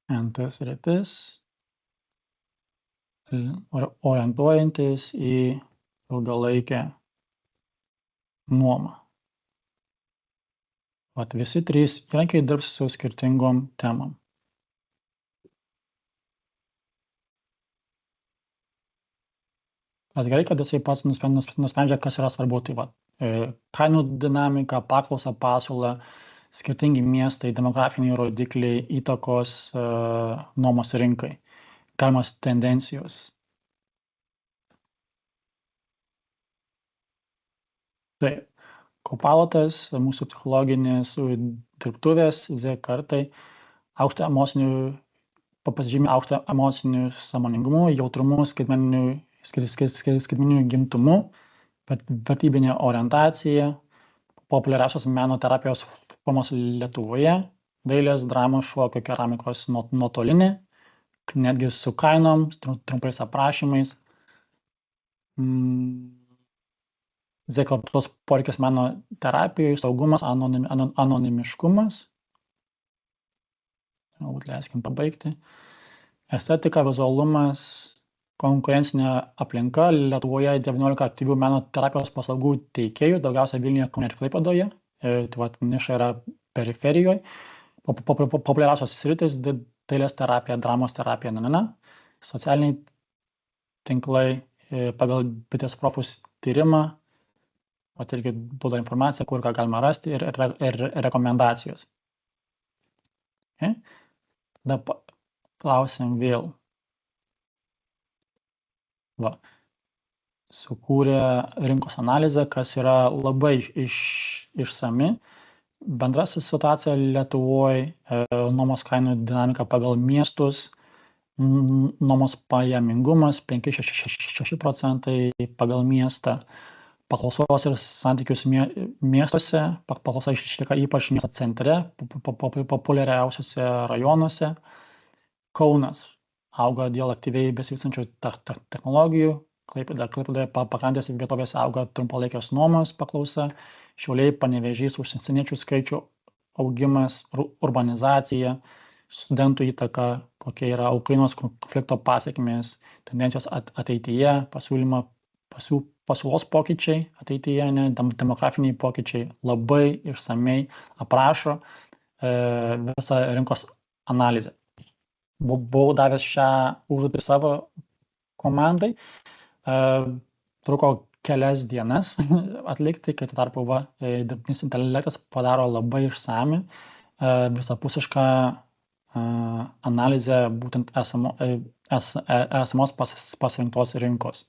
NT sritis, orientuojantis į ilgalaikę nuomą. Vat visi 3 įrankiai dirbs su skirtingom temom. Bet gerai, kad jisai pats nusprendžia, kas yra svarbu. Tai va, kainų dinamika, paklausa, pasiūla, skirtingi miestai, demografiniai rodikliai, įtakos nuomos rinkai, galimos tendencijos. Tai Copilot'as, mūsų psichologinės dirbtuvės, Z kartai, pasižymi aukštą emociniu sąmoningumu, jautrumu, skaitmeniniu gimtumu, vertybinė orientacija, populiariausios meno terapijos formos Lietuvoje, dailės, dramos, šokio, keramikos nuotolinė, netgi su kainom, trumpais aprašymais. Z kartos poreikis meno terapijoje, saugumas, anonimiškumas. Galbūt leiskim pabaigti. Estetika, vizualumas, konkurencinė aplinka. Lietuvoje 19 aktyvių meno terapijos paslaugų teikėjų, daugiausia Vilniuje, Kaune ir Klaipėdoje. Tai niša yra periferijoje. Populiariausios sritis - dailės terapija, dramos terapija, socialiniai tinklai pagal bitės profus tyrimą, irgi duoda informaciją, kur ką galima rasti ir rekomendacijos. Tada klausim vėl. Sukūrė rinkos analizę, kas yra labai išsami. Bendra situacija Lietuvoje, nuomos kainų dinamika pagal miestus, nuomos pajamingumas 5-6% pagal miestą, paklausos ir santykius miestuose, paklausa išlieka ypač miesto centre, populiariausiose rajonuose. Kaunas auga dėl aktyviai besivystančių technologijų, Klaipėdoje pakrantės vietovėse auga trumpalaikės nuomos paklausa, Šiauliai, Panevėžys, užsieniečių skaičių augimas, urbanizacija, studentų įtaka, kokie yra Ukrainos konflikto pasekmės, tendencijos ateityje, pasiūlos pokyčiai ateityje, demografiniai pokyčiai, labai išsamei aprašo visą rinkos analizę. Buvau davęs šią užduotį savo komandai, truko kelias dienas atlikti, kai tuo tarpu dirbtinis intelektas padaro labai išsami, visapusišką analizę būtent esamos pasirinktos rinkos.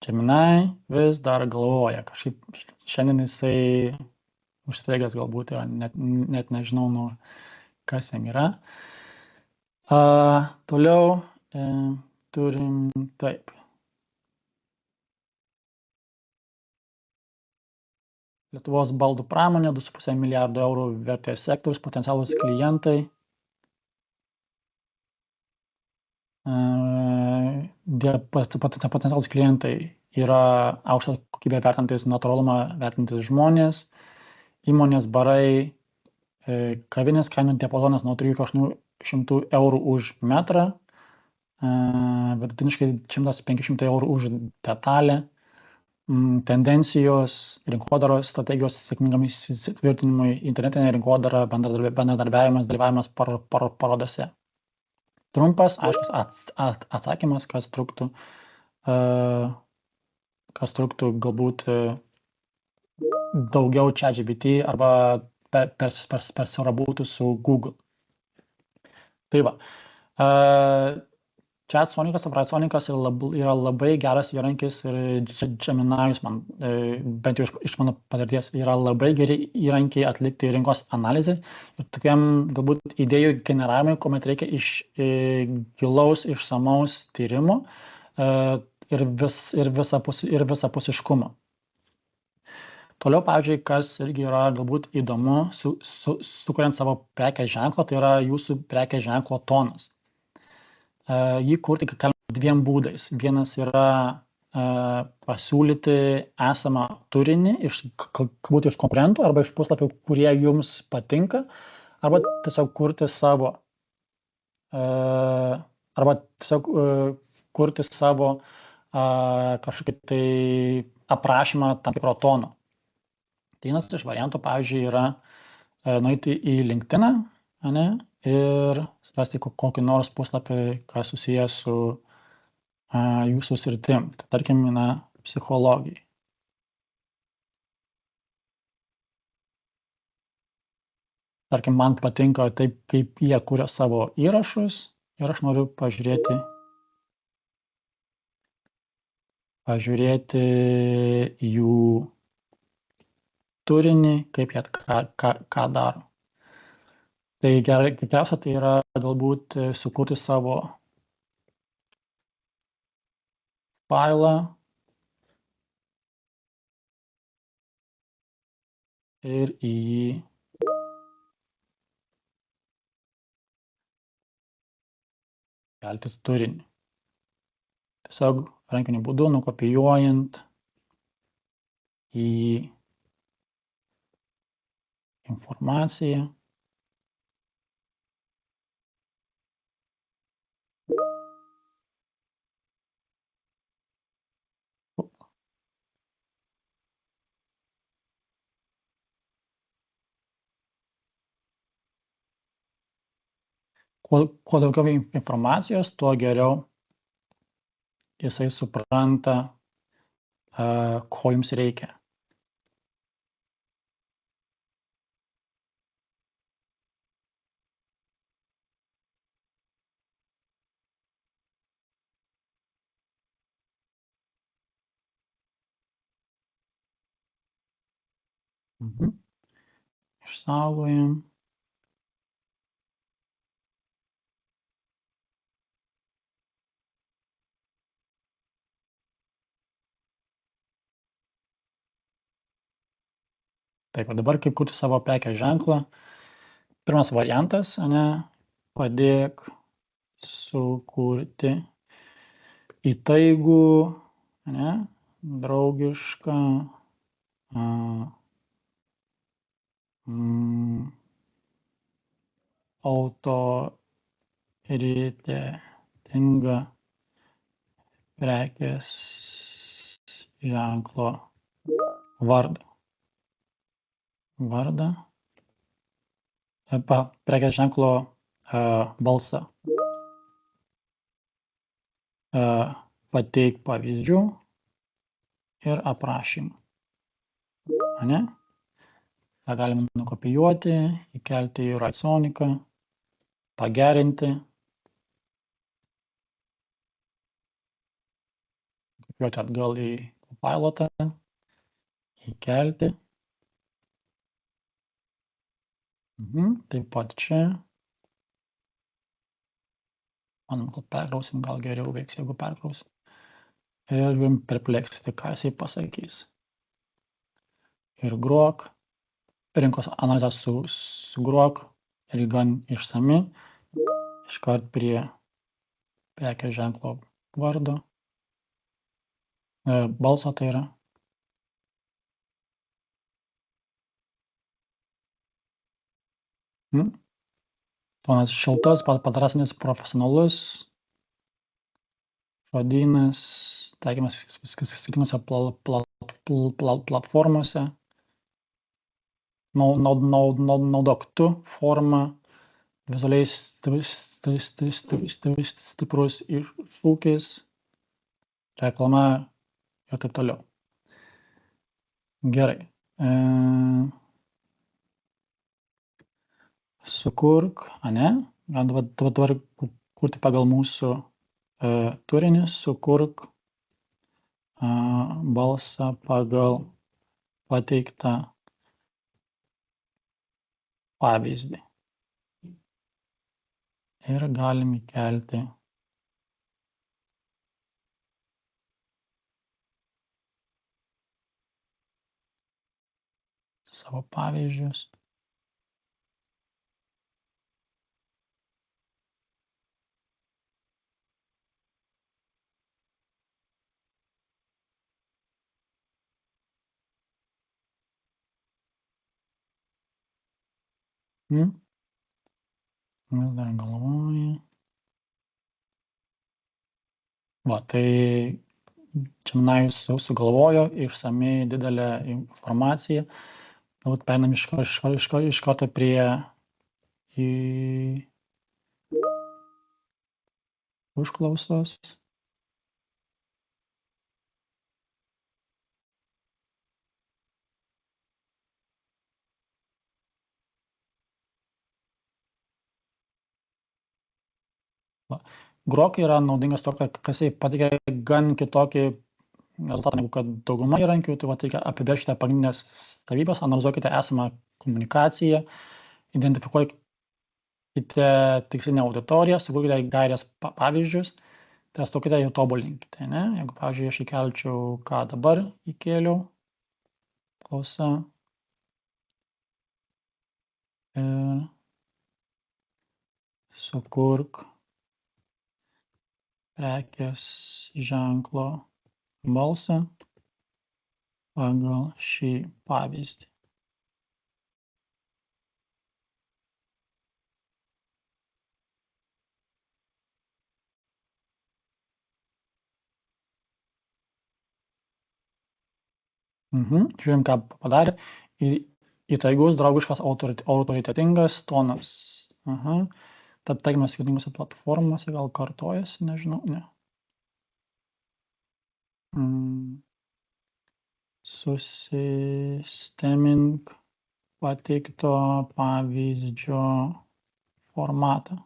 Gemini vis dar galvoja, kažkaip šiandien jisai užstrigęs galbūt yra, net nežinau, nu, kas jam yra. Toliau turim taip. Lietuvos baldų pramonė, 2,5 milijardo eurų vertės sektorius, potencialūs klientai. Potencialūs klientai yra aukštą kokybę vertinantis, natūralumą vertinantis žmonės, įmonės, barai, kavinės, kainų diapazonas nuo 300 eurų už metrą, vidutiniškai 100-500 eurų už detalę. Tendencijos, rinkodaros strategijos sėkmingam įsitvirtinimui, internetinė rinkodara, bendradarbiavimas, dalyvavimas parodose. Trumpas, aiškus atsakymas, kas truktų galbūt daugiau ChatGPT arba persirabūtų su Google. Tai va. ChatSonic, Operatsonic yra labai geras įrankis ir Gemini'us, man, bent jau iš mano patirties, yra labai geri įrankiai atlikti rinkos analizę ir tokiam galbūt idėjų generavimui, kuomet reikia iš gilaus, išsamaus tyrimo ir visapusiškumo. Toliau, pavyzdžiui, kas irgi yra galbūt įdomu, sukuriant savo prekės ženklą, tai yra jūsų prekės ženklo tonas. Jį kurti galima dviem būdais. Vienas yra pasiūlyti esamą turinį galbūt iš konkurentų arba iš puslapių, kurie jums patinka, arba tiesiog kurti savo kažkokį tai aprašymą tam tikro tono. Tai vienas iš variantų, pavyzdžiui, yra nueiti į LinkedIną, ir rasti kokį nors puslapį, kas susijęs su jūsų sritim. Tai tarkim, psichologijai. Tarkim, man patinka taip, kaip jie kuria savo įrašus ir aš noriu pažiūrėti pažiūrėti jų turinį, kaip jie ką daro. Tai geriausia tai yra galbūt sukurti savo failą ir į jį kelti turinį. Tiesiog rankiniu būdu nukopijuojant į informaciją. Kuo daugiau informacijos, tuo geriau jisai supranta, ko jums reikia. Išsaugojam. Taip, dabar kaip kurti savo prekės ženklą. Pirmas variantas, padėk sukurti įtaigų, draugišką, autoritetingą prekės ženklo vardą. Prekės ženklo balsą. Pateik pavyzdžių ir aprašymą. Tą galima nukopijuoti, įkelti į Writesoniką, pagerinti, kopijuoti atgal į Copilotą, įkelti. Taip pat čia. Manom, kad perkrausim, gal geriau veiks, jeigu perkrausim. Ir galim perpleksyti, ką jisai pasakys. Ir grok. Rinkos analizę sugrok ir gan išsami. Iškart prie prekės ženklo vardo. Balso tai yra. Tonas šiltas, padrasinis, profesionalus. Žodynas, taikymas skirtingose platformose. Naudok tu formą, vizualiai stiprus šūkis, reklama ir taip toliau. Gerai. Sukurk, dabar kurti pagal mūsų turinį, sukurk balsą pagal pateiktą pavyzdį. Ir galim įkelti savo pavyzdžius. Vis dar galvoju. Tai Gemini sugalvojo išsamiai didelę informaciją. Galbūt pereinam iš karto prie užklausos. Grok yra naudingas to, kad jisai pateikia gan kitokį rezultatą negu kad dauguma įrankių, tai vat reikia apibrėžkite pagrindines savybes, analizuokite esamą komunikaciją, identifikuokite tikslinę auditoriją, sukurkite gairės pavyzdžius, testuokite ir tobulinkite, ne? Jeigu, pavyzdžiui, aš įkelčiau, ką dabar įkėliau, klausa ir sukurk prekės ženklo balsą pagal šį pavyzdį. Žiūrim, ką padarė. Įtaigus, draugiškas, autoritetingas tonas. Tad tarkime skirtingose platformose, gal kartojasi, nežinau, ne. Susistemink pateikto pavyzdžio formatą.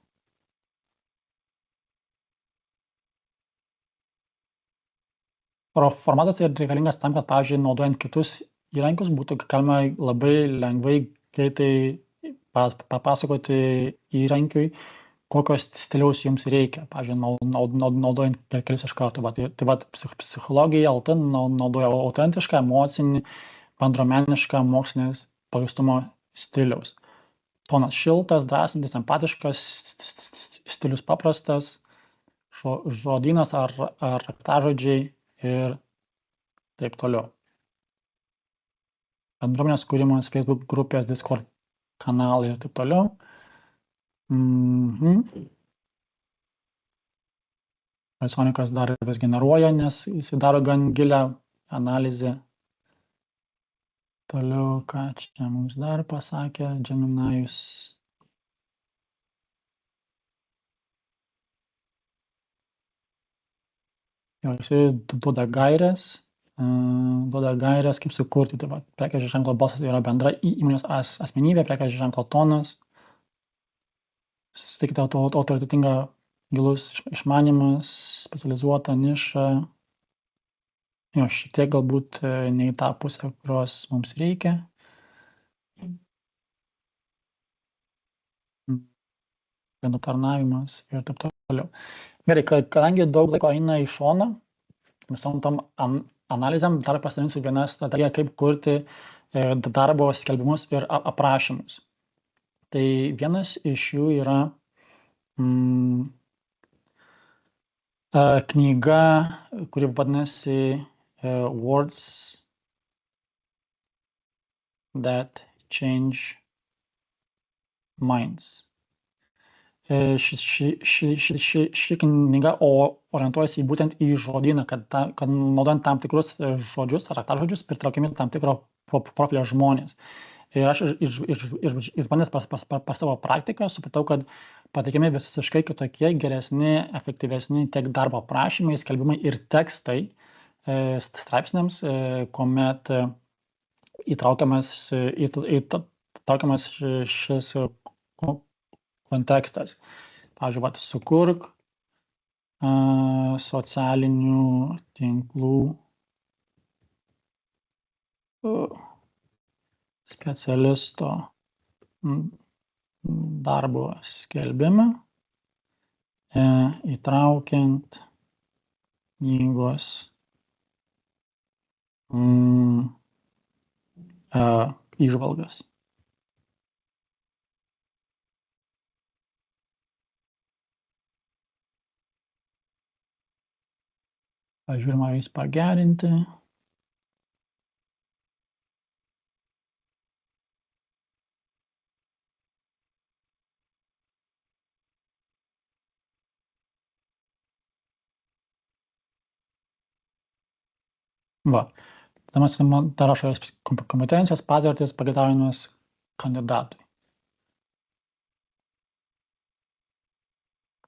Formatas yra reikalingas tam, kad, pavyzdžiui, naudojant kitus įrankius būtų galima labai lengvai, greitai papasakoti įrankiui, kokios stiliaus jums reikia. Pavyzdžiui, naudojant kelis iš karto. Tai vat psichologija LT naudoja autentišką, emocinį, bendruomenišką, mokslinės pagrįstumo stiliaus. Tonas šiltas, drąsintis, empatiškas, stilius paprastas, žodynas ar raktažodžiai ir taip toliau. Bendruomenės kūrimas, Facebook grupės, Discord kanalai ir taip toliau. Sonikas dar vis generuoja, nes jis daro gan gilią analizę. Toliau, ką čia mums dar pasakė Geminajus. Jis duoda gairės, kaip sukurti. Tai va, prekės ženklo balsas yra bendra įmonės asmenybė, prekės ženklo tonas. Suteikite autoritetingą gilus išmanymas, specializuota niša. Jo, šiek tiek galbūt ne į tą pusę, kurios mums reikia. Tarnavimas ir taip toliau. Gerai, kadangi daug laiko eina į šoną, visom tom analizėm dar pasidalinsiu vieną strategiją, kaip kurti darbo skelbimus ir aprašymus. Tai vienas iš jų yra knyga, kuri vadinasi Words That Change Minds. Ši knyga orientuojasi būtent į žodyną, kad naudojant tam tikrus žodžius ar raktažodžius pritraukiami tam tikro profilio žmonės. Ir aš išbandęs per savo praktiką supratau, kad pateikiami visiškai kitokie, geresni, efektyvesni tiek darbo aprašymai, skelbimai ir tekstai straipsniams, kuomet įtraukiamas šis kontekstas. Pavyzdžiui, sukurk socialinių tinklų specialisto darbo skelbimą, įtraukiant knygos įžvalgas. Pažiūrime, ar jis pagerinti. Va, tada mes dar rašo kompetencijas, patirtis pageidavimas kandidatui.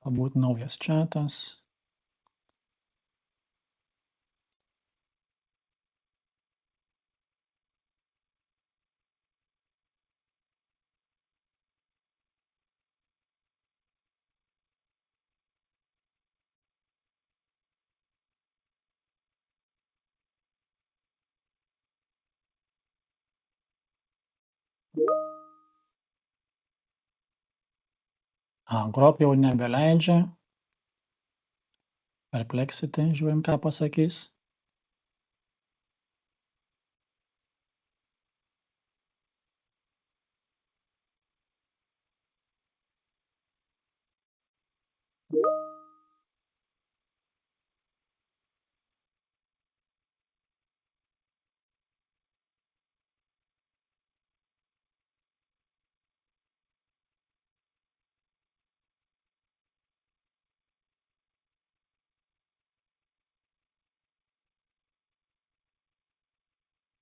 Galbūt naujas čatas. Grok jau nebeleidžia. Perplexity, žiūrim, ką pasakys.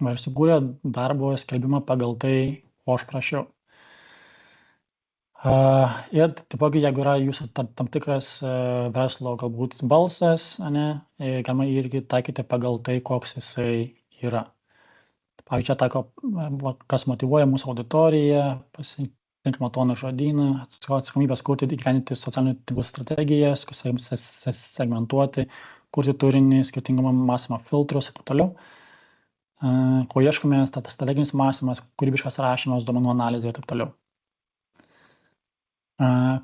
Va ir sukūrė darbo skelbimą pagal tai, ko aš prašiau. Ir taipogi, jeigu yra jūsų tam tikras verslo galbūt balsas, ane, galima irgi taikyti pagal tai, koks jisai yra. Pavyzdžiui, čia taiko, kas motyvuoja mūsų auditoriją, pasitinkamą toną žodyną, atsakomybės kurti, įgyvendinti socialinių tinklų strategijas, segmentuoti, kurti turinį, skirtingų mąstymo filtrus ir taip toliau. Ko ieškome, strateginis mąstymas, kūrybiškas rašymas, duomenų analizė ir taip toliau.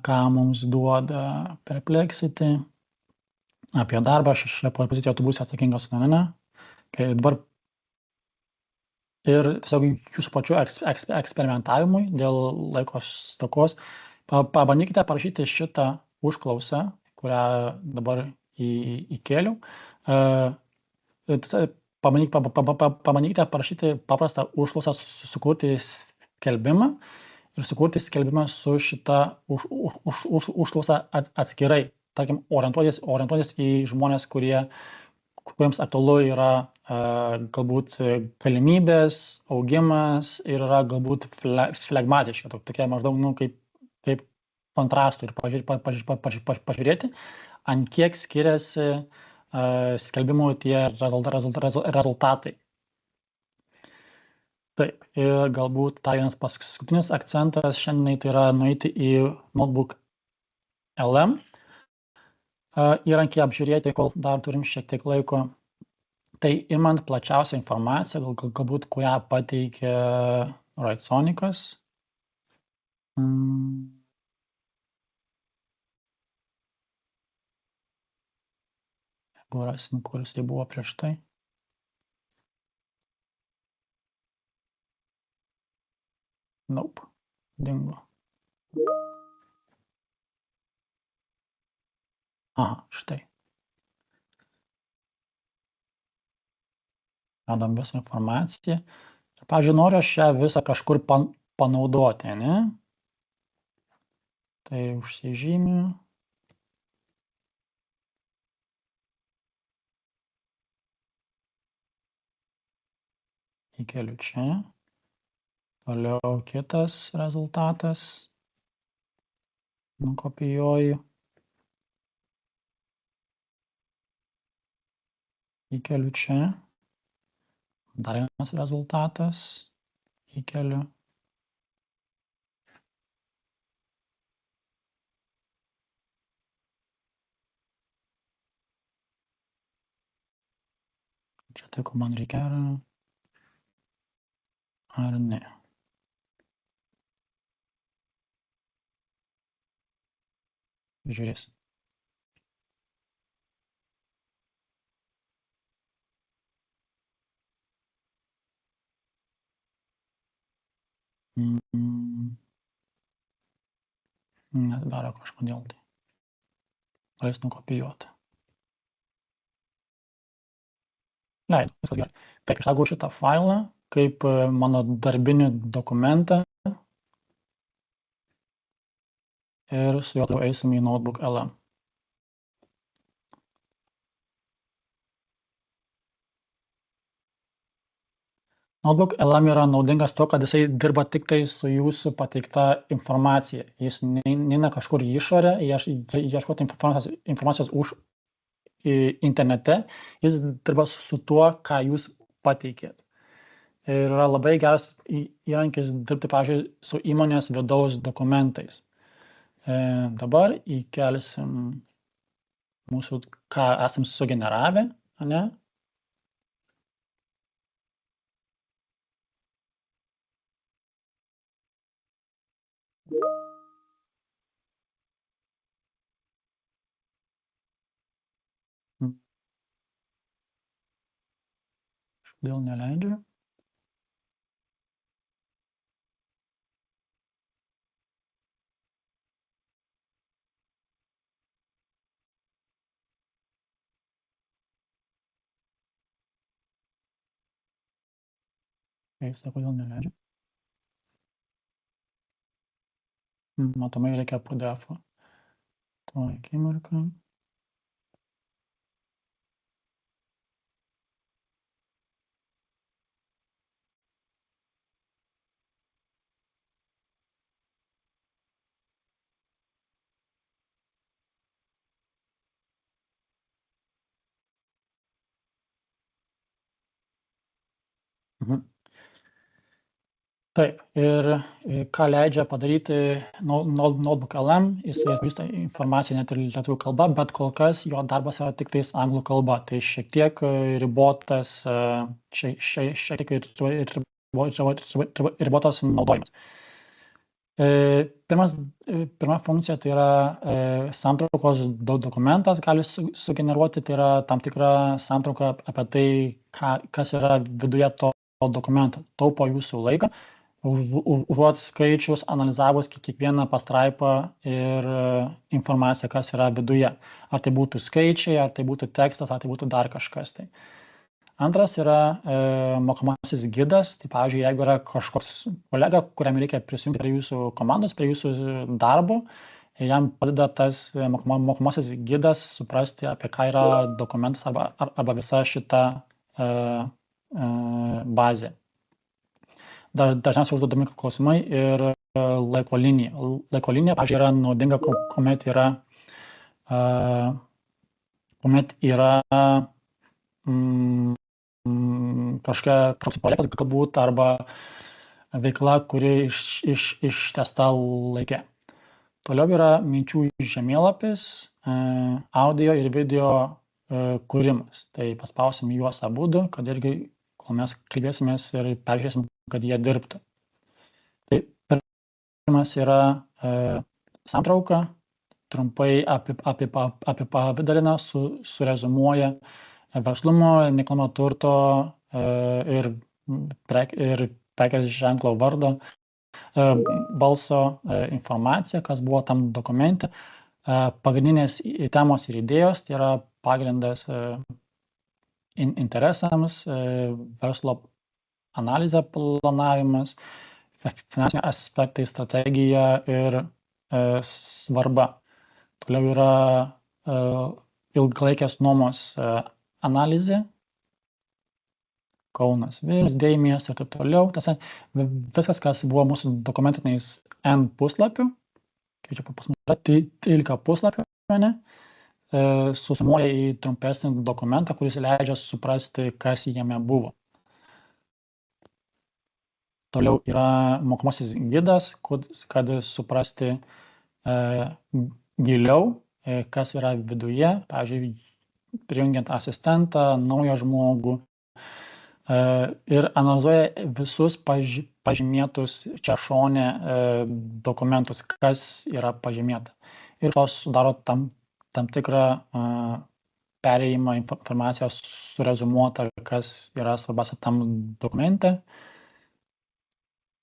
Ką mums duoda Perplexity apie darbą, šioje pozicijoje tu būsi atsakingas, ne. Dabar ir tiesiog jūsų pačių eksperimentavimui dėl laiko stokos pabandykite parašyti šitą užklausą, kurią dabar įkėliau. Pabandykite parašyti paprastą užklausą, sukurti skelbimą ir sukurti skelbimą su šita užklausa atskirai. Tarkim, orientuotis į žmonės, kuriems aktualu yra galbūt galimybės, augimas ir yra galbūt flegmatiški, tokie maždaug, kaip kontrastų ir pažiūrėti, ant kiek skiriasi skelbimų tie rezultatai. Taip, ir galbūt dar vienas paskutinis akcentas šiandien tai yra nueiti į Notebook LM įrankį apžiūrėti, kol dar turim šiek tiek laiko. Tai imant plačiausią informaciją, galbūt kurią pateikia Wrightsonikas. Jeigu rasim, kur jisai buvo prieš tai. Nope, dingo. Aha, štai. Radom visą informaciją. Ir, pavyzdžiui, noriu aš šią visą kažkur panaudoti, ne? Tai užsižymiu. Įkeliu čia. Toliau kitas rezultatas. Nukopijuoju. Įkeliu čia. Dar vienas rezultatas. Įkeliu. Čia tai, ko man reikia, ar ne. Žiūrėsim. Nedaro kažkodėl tai. Galės nukopijuoti. Leido, viskas gerai. Taip, išsaugau šitą failą kaip mano darbinį dokumentą ir su juo toliau eisim į Notebook LM. Notebook LM yra naudingas tuo, kad jisai dirba tik tai su jūsų pateikta informacija. Jis neina kažkur į išorę, ieškoti informacijos už internete, jis dirba su tuo, ką jūs pateikėt. Ir yra labai geras įrankis dirbti, pavyzdžiui, su įmonės vidaus dokumentais. Dabar įkelsim mūsų, ką esam sugeneravę, ane? Kodėl neleidžia? Keista, kodėl neleidžia. Matomai reikia PDF-o. Tuo akimirką. Taip, ir ką leidžia padaryti Notebook LM, jisai atpažįsta informaciją net ir lietuvių kalba, bet kol kas jo darbas yra tiktais anglų kalba, tai šiek tiek ribotas, šiek tiek ribotas naudojimas. Pirma funkcija tai yra santraukos dokumentas gali sugeneruoti, tai yra tam tikra santrauka apie tai, kas yra viduje to dokumento, taupo jūsų laiką. Užuot skaičius, analizavus kiekvieną pastraipą ir informaciją, kas yra viduje. Ar tai būtų skaičiai, ar tai būtų tekstas, ar tai būtų dar kažkas. Tai. Antras yra mokomasis gidas. Tai pavyzdžiui, jeigu yra kažkoks kolega, kuriam reikia prisijungti prie jūsų komandos, prie jūsų darbo, jam padeda tas mokomasis gidas suprasti, apie ką yra dokumentas arba visa šita bazė. Dažniausiai užduodami klausimai ir laiko linija. Laiko linija, pavyzdžiui, yra naudinga, kuomet yra kažkoks projektas galbūt arba veikla, kuri ištęsta laike. Toliau yra minčių žemėlapis, audio ir video kūrimas. Tai paspausim juos abudu, kad irgi, kol mes kalbėsimės ir peržiūrėsim, kad jie dirbtų. Tai pirmas yra santrauka, trumpai apipavidalina, surezumuoja verslumo, nekilnojamo turto ir prekės ženklo vardo, balso informaciją, kas buvo tam dokumente, pagrindinės temos ir idėjos, tai yra pagrindas interesams, verslo analizė, planavimas, finansiniai aspektai, strategija ir svarba. Toliau yra ilgalaikės nuomos analizė, Kaunas, Vilnius, Dėmės ir taip toliau. Viskas, kas buvo mūsų dokumentiniais N puslapių, kaip čia pas mus yra 13 puslapių, susumuoja į trumpesnį dokumentą, kuris leidžia suprasti, kas jame buvo. Toliau yra mokomasis gidas, kad suprasti giliau, kas yra viduje, pavyzdžiui, prijungiant asistentą, naują žmogų ir analizuoja visus pažymėtus čia šone dokumentus, kas yra pažymėta. Ir tos sudaro tam tikrą perėjimą informaciją surezumuotą, kas yra svarbiausia tam dokumente.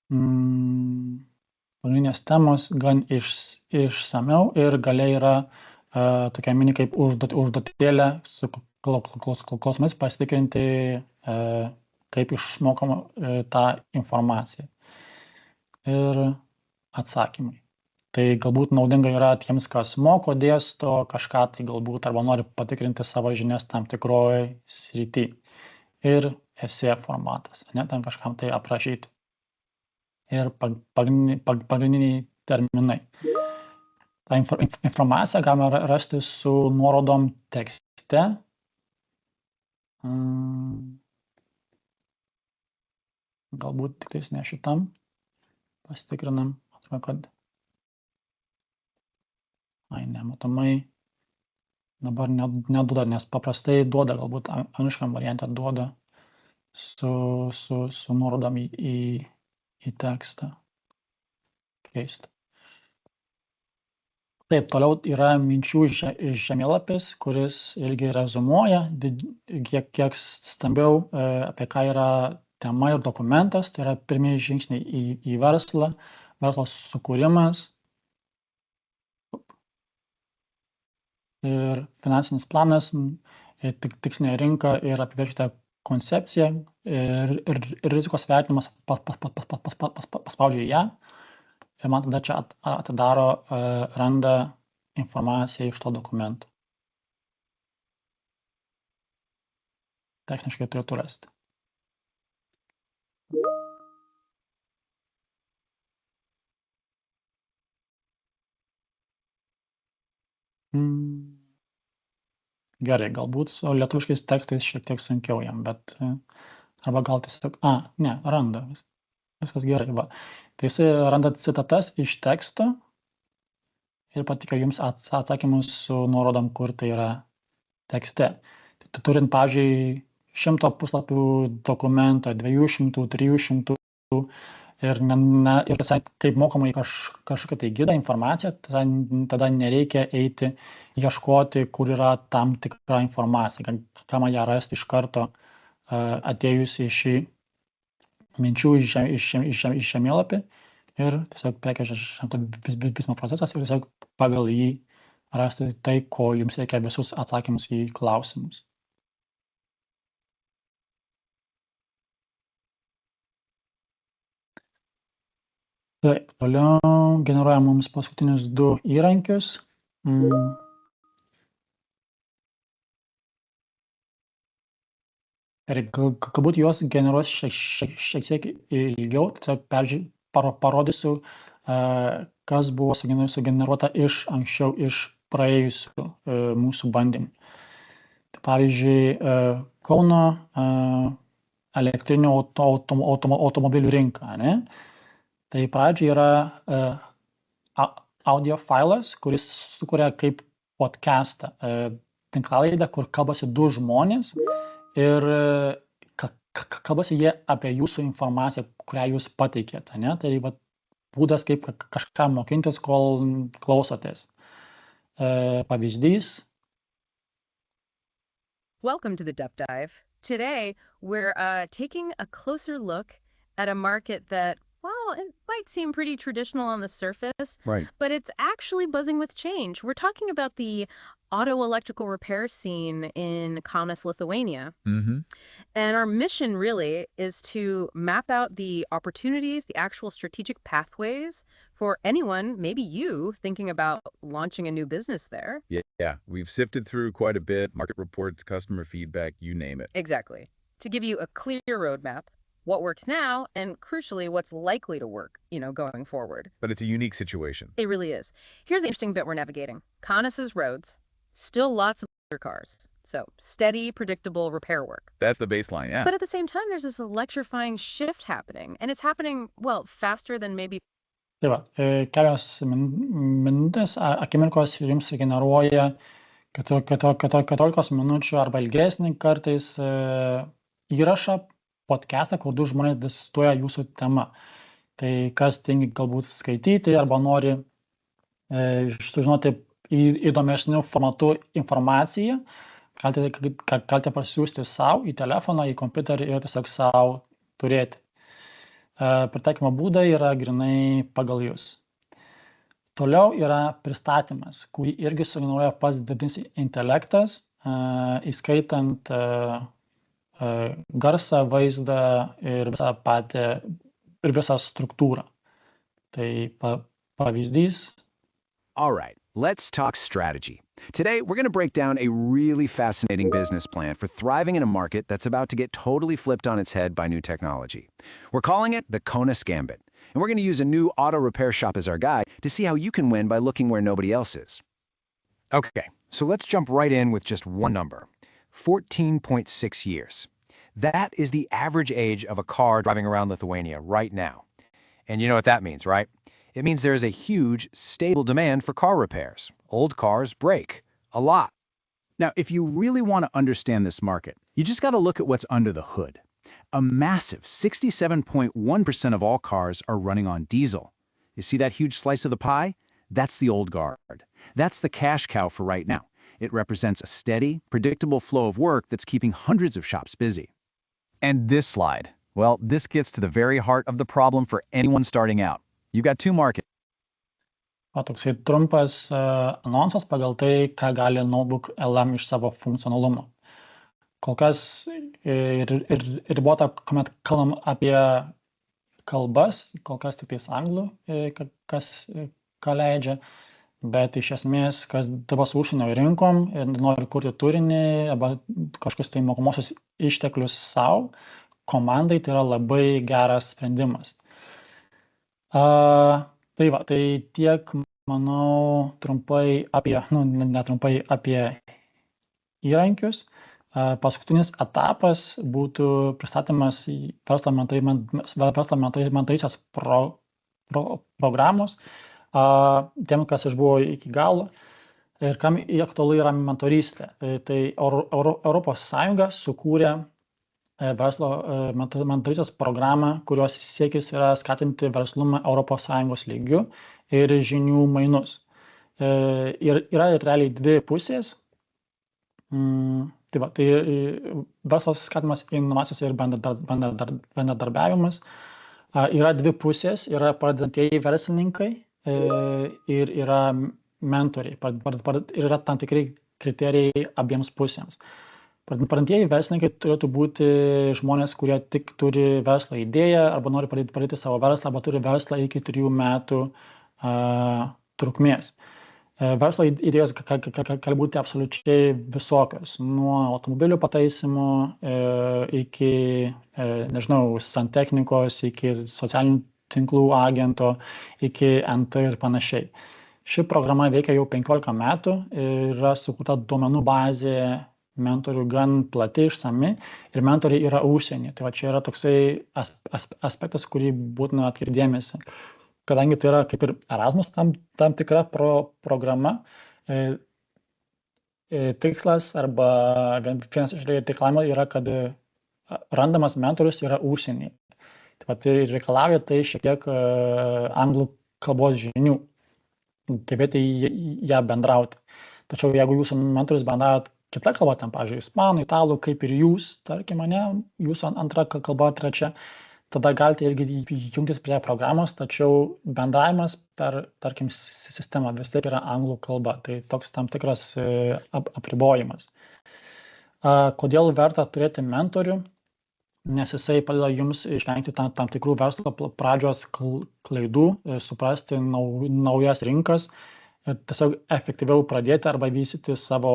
Pagrindinės temos gan išsamiau ir gale yra tokia mini kaip užduotėlė su klausimais pasitikrinti, kaip išmokama tą informaciją ir atsakymai. Tai galbūt naudinga yra tiems, kas moko, dėsto kažką, tai galbūt arba nori patikrinti savo žinias tam tikroje srity. Ir esė formatas, ten kažkam tai aprašyti. Ir pagrindiniai terminai. Ta informaciją galima rasti su nuorodom tekste. Galbūt tiktais ne šitam. Pasitikrinam. Atrodo, kad... nematomai. Dabar neduoda, nes paprastai duoda, galbūt angliškam variante duoda su nuorodom į tekstą. Keista. Taip, toliau yra minčių žemėlapis, kuris irgi rezumuoja, kiek stambiau, apie ką yra tema ir dokumentas. Tai yra pirmieji žingsniai į verslą, verslo sukūrimas ir finansinis planas, tikslinė rinka ir apibrėžta koncepcija ir rizikos vertinimas paspaudžia ją. Ir man tada čia atidaro, randa informaciją iš to dokumento. Techniškai turėtų rasti. Gerai, galbūt su lietuviškais tekstais šiek tiek sunkiau jam, bet arba gal tiesiog, ne, randa, viskas gerai, va. Tai jisai randa citatas iš teksto ir pateikia jums atsakymus su nuorodom, kur tai yra tekste. Tai turint, pavyzdžiui, 100 puslapių dokumentą, 200, 300 ir visai kaip mokomai kažkokią tai gidą informaciją, tada nereikia eiti ieškoti, kur yra tam tikra informacija, galima ją rasti iš karto atėjus į šį minčių žemėlapį ir tiesiog prekės ženklo vystymo procesas ir tiesiog pagal jį rasti tai, ko jums reikia, visus atsakymus į klausimus. Taip, toliau generuoja mums paskutinius 2 įrankius. Ir galbūt juos generuos šiek tiek ilgiau, tiesiog parodysiu, kas buvo sugeneruota anksčiau iš praėjusių mūsų bandymų. Tai pavyzdžiui, Kauno elektrinių automobilių rinka, ne? Tai pradžiai yra audio failas, kuris sukuria kaip podcastą tinklalaidę, kur kalbasi 2 žmonės ir kalbasi jie apie jūsų informaciją, kurią jūs pateikėte, ne? Tai būdas, kaip kažką mokintis, kol klausotės. Pavyzdys.
Welcome to the Deep Dive. Today, we're taking a closer look at a market that, well, it might seem pretty traditional on the surface,
right,
but it's actually buzzing with change. We're talking about the auto electrical repair scene in Kaunas, Lithuania.
Mm-hmm.
And our mission really is to map out the opportunities, the actual strategic pathways for anyone, maybe you, thinking about launching a new business there.
Yeah. We've sifted through quite a bit, market reports, customer feedback, you name it.
Exactly. To give you a clear roadmap, what works now, and crucially, what's likely to work, going forward.
But it's a unique situation.
It really is. Here's the interesting bit we're navigating. Kaunas's roads, still lots of other cars. So steady, predictable repair work.
That's the baseline, yeah.
But at the same time, there's this electrifying shift happening, and it's happening, well, faster than maybe.
Tai va, kelios minutės, akimirkos jums generuoja 14 minučių arba ilgesnį kartais įrašą, podcastą, kur 2 žmonės diskutuoja jūsų tema. Tai kas tingi galbūt skaityti arba nori sužinoti įdomesnių formatų informaciją, galite pasiųsti savo į telefoną, į kompiuterį ir tiesiog savo turėti. Pritaikymo būdai yra grinai pagal jūs. Toliau yra pristatymas, kurį irgi sugeneruoja pats dirbtinis intelektas, įskaitant garsą, vaizdą ir visą struktūrą. Tai pavyzdys.
All right, let's talk strategy. Today, we're going to break down a really fascinating business plan for thriving in a market that's about to get totally flipped on its head by new technology. We're calling it the Kaunas Gambit, and we're going to use a new auto repair shop as our guide to see how you can win by looking where nobody else is. Okay, so let's jump right in with just one number, 14.6 years. That is the average age of a car driving around Lithuania right now. And you know what that means, right? It means there is a huge, stable demand for car repairs. Old cars break a lot. Now, if you really want to understand this market, you just got to look at what's under the hood. A massive 67.1% of all cars are running on diesel. You see that huge slice of the pie? That's the old guard. That's the cash cow for right now. It represents a steady, predictable flow of work that's keeping hundreds of shops busy. And this slide, well, this gets to the very heart of the problem for anyone starting out. You've got two markets.
Toksai trumpas anonsas pagal tai, ką gali Notebook LM iš savo funkcionalumo. Kol kas ribota, kuomet kalbam apie kalbas, kol kas tik tais anglų, kas ką leidžia, bet iš esmės, kas dirba su užsienio rinkom ir nori kurti turinį arba kažkokius tai mokomosius išteklius savo, komandai tai yra labai geras sprendimas. Tai va, tai tiek, manau, trumpai apie, netrumpai apie įrankius. Paskutinis etapas būtų pristatymas verslo mentorystės programos tiem, kas išbuvo iki galo ir kam aktualu yra mentorystė. Tai Europos Sąjunga sukūrė verslo mentorystės programą, kurios siekis yra skatinti verslumą Europos Sąjungos lygiu ir žinių mainus. Ir yra realiai dvi pusės. Tai va, tai verslas skatinimas, inovacijos ir bendradarbiavimas. Yra dvi pusės, yra pradedantieji verslininkai ir yra mentoriai. Ir yra tam tikri kriterijai abiems pusėms. Pradedantieji verslininkai turėtų būti žmonės, kurie tik turi verslo idėją arba nori pradėti savo verslą arba turi verslą iki 3 metų trukmės. Verslo idėjos gali būti absoliučiai visokios, nuo automobilių pataisymo iki, nežinau, santechnikos, iki socialinių tinklų agento, iki NT ir panašiai. Ši programa veikia jau 15 metų ir yra sukurta duomenų bazė mentorių gan plati, išsami ir mentoriai yra užsienį. Tai va, čia yra toksai aspektas, kurį būtina atkreipti dėmesį. Kadangi tai yra kaip ir Erasmus tam tikra programa, tikslas arba vienas iš reikalavimų yra, kad randamas mentorius yra užsienį. Tai va, tai reikalauja tai šiek tiek anglų kalbos žinių, gebėti ją bendrauti. Tačiau jeigu jūsų mentorius bendraujat kita kalba, ten, pavyzdžiui, ispanų, italų, kaip ir jūs, tarkim, jūsų antra kalba, trečia, tada galite irgi jungtis prie programos, tačiau bendravimas per, tarkim, sistemą vis tiek yra anglų kalba. Tai toks tam tikras apribojimas. Kodėl verta turėti mentorių? Nes jisai padeda jums išvengti tam tikrų verslo pradžios klaidų, suprasti naujas rinkas ir tiesiog efektyviau pradėti arba vystyti savo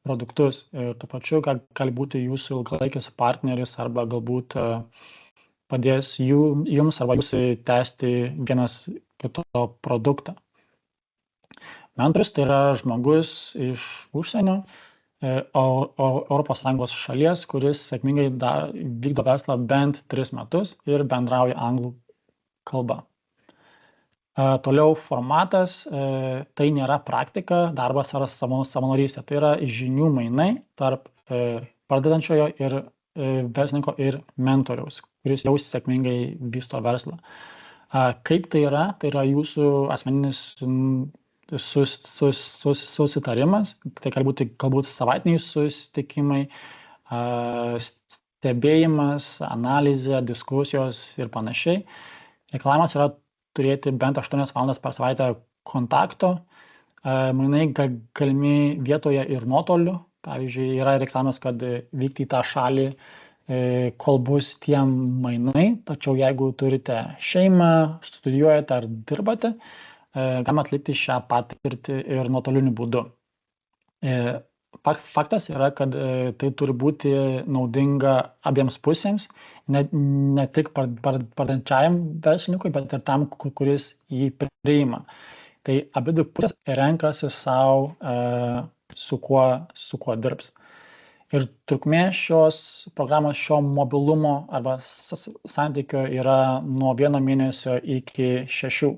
produktus. Ir tuo pačiu gali būti jūsų ilgalaikis partneris arba galbūt padės jums arba jūs tęsti vienas kito produktą. Mentorius tai yra žmogus iš užsienio, Europos Sąjungos šalies, kuris sėkmingai vykdo verslą bent 3 metus ir bendrauja anglų kalba. Toliau formatas, tai nėra praktika, darbas ar savanorystė. Tai yra žinių mainai tarp pradedančiojo ir verslininko ir mentoriaus, kuris jau sėkmingai vysto verslą. Kaip tai yra? Tai yra jūsų asmeninis susitarimas, tai gali būti galbūt savaitiniai susitikimai, stebėjimas, analizė, diskusijos ir panašiai. Reikalavimas yra turėti bent 8 valandas per savaitę kontakto, mainai galimi vietoje ir nuotoliu. Pavyzdžiui, yra reikalavimas, kad vykti į tą šalį, kol bus tie mainai, tačiau jeigu turite šeimą, studijuojate ar dirbate, galima atlikti šią patirtį ir nuotoliniu būdu. Faktas yra, kad tai turi būti naudinga abiems pusėms, ne tik pardančiajam verslininkui, bet ir tam, kuris jį priima. Tai abi pusės renkasi savo, su kuo dirbs. Ir trukmė šios programos, šio mobilumo arba santykio yra nuo 1 mėnesio iki 6.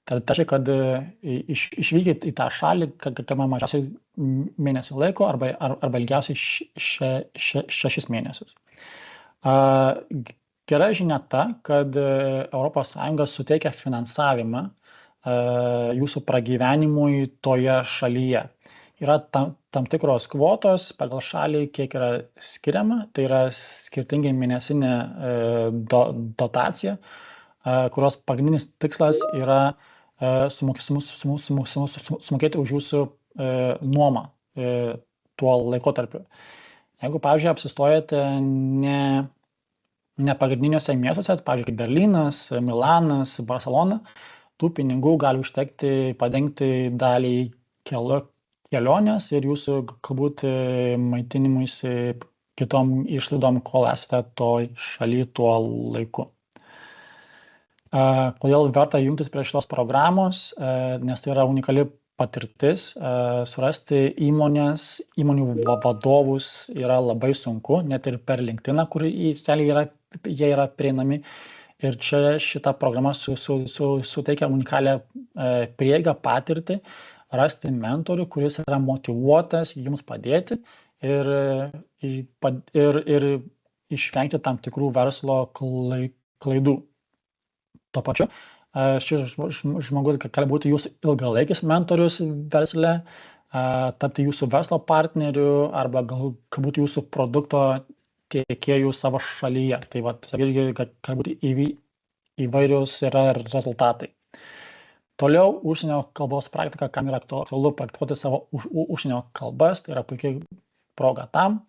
Tai reiškia, kad išvykti į tą šalį, kad galima mažiausiai mėnesį laiko arba ilgiausiai 6 mėnesius. Gera žinia ta, kad ES suteikia finansavimą jūsų pragyvenimui toje šalyje. Yra tam tikros kvotos pagal šalį, kiek yra skiriama, tai yra skirtingai mėnesinė dotacija, kurios pagrindinis tikslas yra sumokėti už jūsų nuomą tuo laikotarpiu. Jeigu, pavyzdžiui, apsistojate ne pagrindiniuose miestuose, pavyzdžiui, kaip Berlynas, Milanas, Barcelona, tų pinigų gali užtekti padengti dalį kelionės ir jūsų galbūt maitinimuisi kitom išlaidom, kol esate toj šaly tuo laiku. Kodėl verta jungtis prie šitos programos, nes tai yra unikali patirtis, surasti įmonių vadovus yra labai sunku, net ir per LinkedIną, kur jie yra prieinami. Ir čia šita programa suteikia unikalią prieigą patirtį, rasti mentorių, kuris yra motyvuotas jums padėti ir išvengti tam tikrų verslo klaidų. Tuo pačiu, šis žmogus gali būti jūsų ilgalaikis mentorius versle, tapti jūsų verslo partneriu arba galbūt jūsų produkto tiekėjų savo šalyje. Tai irgi gali būti įvairius yra rezultatai. Toliau užsienio kalbos praktika, kam yra aktualu praktikuoti savo užsienio kalbas, tai yra puikiai proga tam.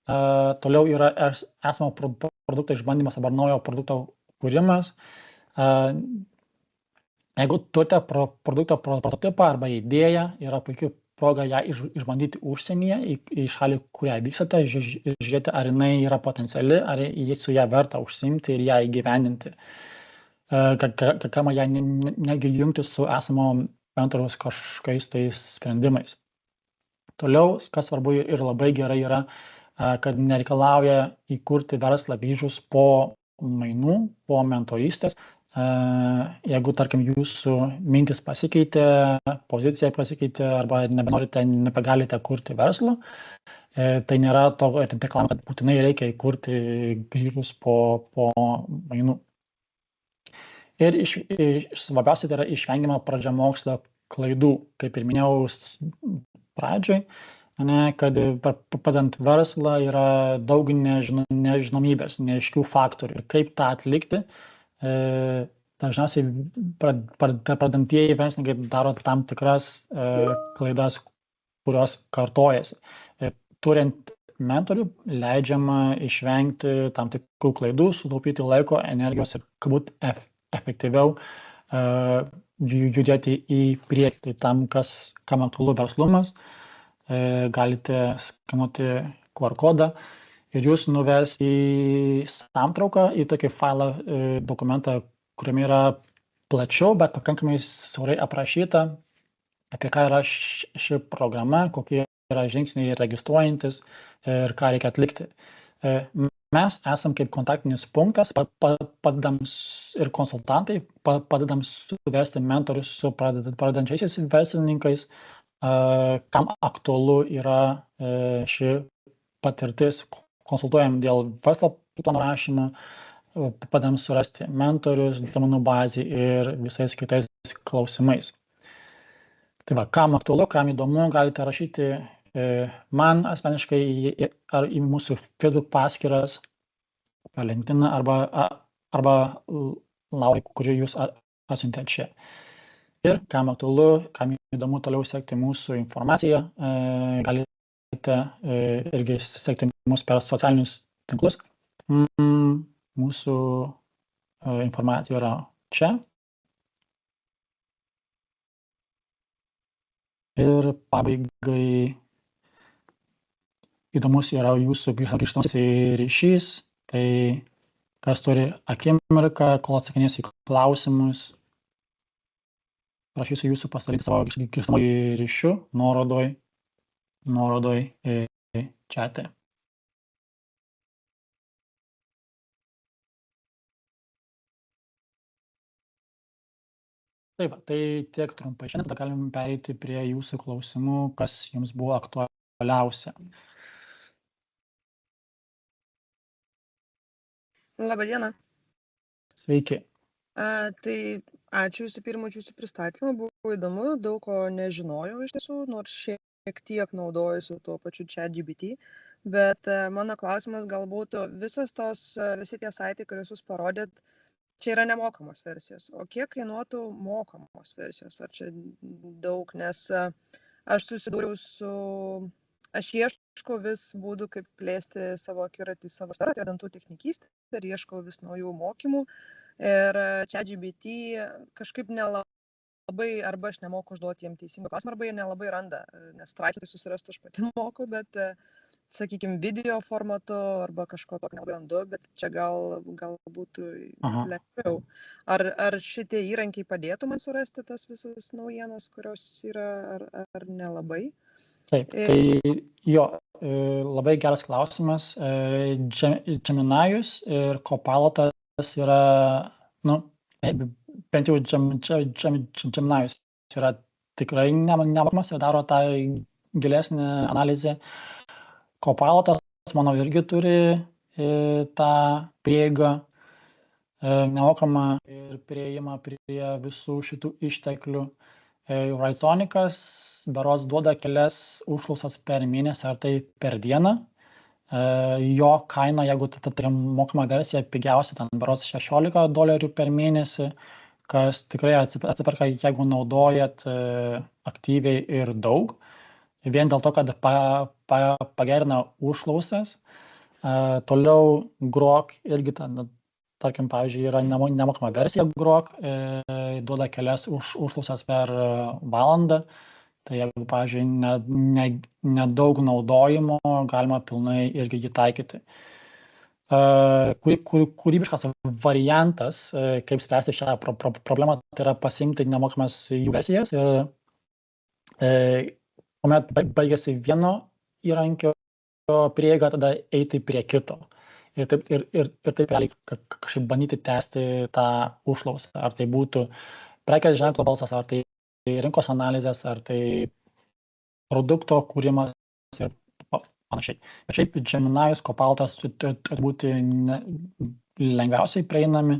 Toliau yra esamo produkto išbandymas arba naujo produkto kūrimas. Jeigu turite produkto prototipą arba idėją, yra puikia proga ją išbandyti užsienyje, į šalį, kurią vykstate, žiūrėti, ar jinai yra potenciali, ar su ją verta užsiimti ir ją įgyvendinti. Galima ją netgi jungti su esamo mentoriaus kažkokiais tais sprendimais. Toliau, kas svarbu ir labai gerai yra, kad nereikalauja įkurti verslą grįžus po mainų, po mentorystės. Jeigu, tarkim, jūsų mintis pasikeitė, pozicija pasikeitė arba nebegalite kurti verslo, tai nėra to reklama, kad būtinai reikia įkurti grįžus po mainų. Ir svarbiausia tai yra išvengiama pradžiamokslio klaidų, kaip ir minėjau pradžioj, kad padant verslą yra daug nežinomybės, neaiškių faktorių. Kaip tą atlikti? Dažniausiai pradantieji verslininkai daro tam tikras klaidas, kurios kartojasi. Turint mentorių leidžiama išvengti tam tikrų klaidų, sutaupyti laiko, energijos ir galbūt efektyviau judėti į priekį. Tai tam, kam aktualu verslumas, galite skanuoti QR kodą ir jūs nuves į santrauką, į tokį failą, dokumentą, kuriame yra plačiau, bet pakankamai siaurai aprašyta, apie ką yra ši programa, kokie yra žingsniai registruojantis ir ką reikia atlikti. Mes esam kaip kontaktinis punktas, padedam ir konsultantai, padedam suvesti mentorius su pradedančiaisiais verslininkais, kam aktualu yra ši patirtis. Konsultuojam dėl verslo plano rašymo, padedam surasti mentorius, duomenų bazį ir visais kitais klausimais. Tai va, kam aktualu, kam įdomu, galite rašyti man asmeniškai ar į mūsų Facebook paskyras, LinkedIn arba Laurai, kurį jūs atsiuntėte čia. Ir kam aktualu, kam įdomu toliau sekti mūsų informaciją, galite irgi sekti mus per socialinius tinklus. Mūsų informacija yra čia. Ir pabaigai įdomus yra jūsų grįžtamasis ryšys, tai kas turi akimirką, kol atsakinėsiu į klausimus, prašysiu jūsų pasidaryti savo grįžtamąjį ryšių nuorodoj čate. Taip, tai tiek trumpai. Šiandien galim pereiti prie jūsų klausimų, kas jums buvo aktualiausia.
Labą dieną.
Sveiki.
Tai Ačiū visų pirma už jūsų pristatymą, buvo įdomu, daug ko nežinojau iš tiesų, nors šiek tiek naudojusiu tuo pačiu ChatGPT, bet mano klausimas gal būtų, visi tie saitai, kuriuos jūs parodėt, čia yra nemokamos versijos, o kiek kainuotų mokamos versijos, ar čia daug, nes aš susidūriau aš ieškau vis būdų, kaip plėsti savo akiratį, savo sferą, tai dantų technikystę ir ieškau vis naujų mokymų. Ir ChatGPT kažkaip nelabai, arba aš nemoku užduoti jiem teisingą klausimą, arba jie nelabai randa, nes straipsnį susirasti aš pati moku, bet, sakykime, video formatu arba kažko tokio nelabai randu, bet čia gal būtų lengviau. Ar šitie įrankiai padėtų man surasti tas visas naujienas, kurios yra, ar nelabai?
Taip, tai jo, labai geras klausimas. Geminajus ir Copilotas yra, bent jau Geminajus yra tikrai nemokamas ir daro tą gilesnę analizę. Copilotas, manau, irgi turi tą prieigą nemokamą ir prieimą prie visų šitų išteklių. Writonicas berods duoda kelias užklausas per mėnesį ar tai per dieną. Jo kaina, jeigu tai mokama versija, pigiausia, ten berods $16 per mėnesį, kas tikrai atsiperka, jeigu naudojat aktyviai ir daug. Vien dėl to, kad pagerina užklausas. Toliau Grok irgi tarkim, pavyzdžiui, yra nemokama versija Grok, duoda kelias užklausas per valandą. Tai jeigu, pavyzdžiui, nedaug naudojimo, galima pilnai irgi jį taikyti. Kūrybiškas variantas, kaip spręsti šią problemą, tai yra pasiimti nemokamas jų versijas ir kuomet baigėsi vieno įrankio prieiga, tada eiti prie kito. Ir taip realiai kažkaip bandyti tęsti tą užklausą. Ar tai būtų prekės ženklo balsas, ar tai rinkos analizės, ar tai produkto kūrimas ir panašiai. Bet šiaip Geminajus, Copilotas turi būti lengviausiai prieinami.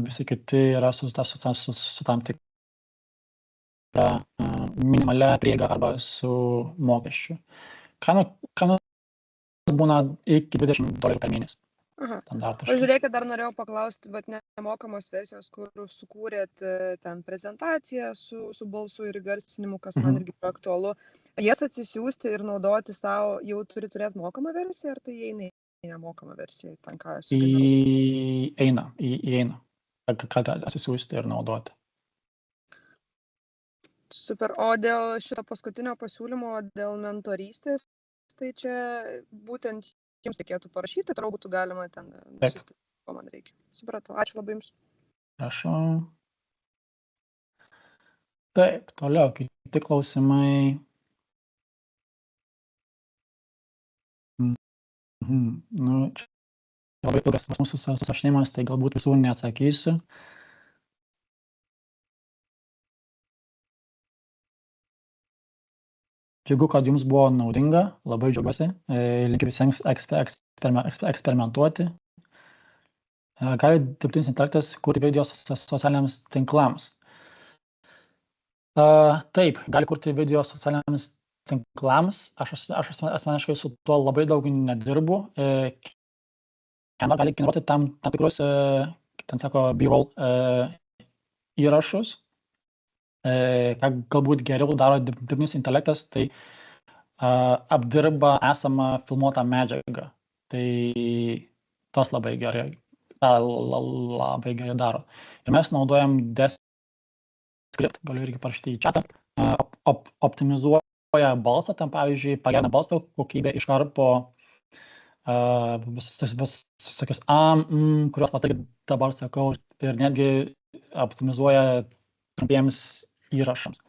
Visi kiti yra su tam tikra minimalia prieiga arba su mokesčiu. Kaina būna iki $20 per mėnesį.
O žiūrėkit, dar norėjau paklausti, bet nemokamos versijos, kur sukūrėt ten prezentaciją su balsu ir įgarsinimu, kas man irgi aktualu. Jas atsisiųsti ir naudoti savo, jau turi turėti mokamą versiją, ar tai įeina į nemokamą versiją? Ten ką esu
įeina, kad atsisiųsti ir naudoti.
Super. O dėl šito paskutinio pasiūlymo, dėl mentorystės, tai čia būtent jums reikėtų parašyti, tai būtų galima ten nusistatyti, ko man reikia. Supratau. Ačiū labai jums.
Prašau. Taip, toliau kiti klausimai. Čia labai ilgas mūsų susirašinimas, tai galbūt visų neatsakysiu. Džiugu, kad jums buvo naudinga, labai džiaugiuosi, linkiu visiems eksperimentuoti. Gali dirbtinis intelektas kurti video socialiniams tinklams. Taip, gali kurti video socialiniams tinklams. Aš asmeniškai su tuo labai daug nedirbu. Gali generuoti tam tikrus, ten sako, B-roll įrašus. Ką galbūt geriau daro dirbtinis intelektas, tai apdirba esamą filmuotą medžiagą. Tai tos labai gerai daro. Ir mes naudojam Descript, galiu irgi parašyti į chatą, optimizuoja balsą, tam pavyzdžiui, pagerina balso kokybę iškart po visokius kuriuos matai dabar sakau, ir netgi optimizuoja trumpiems įrašams.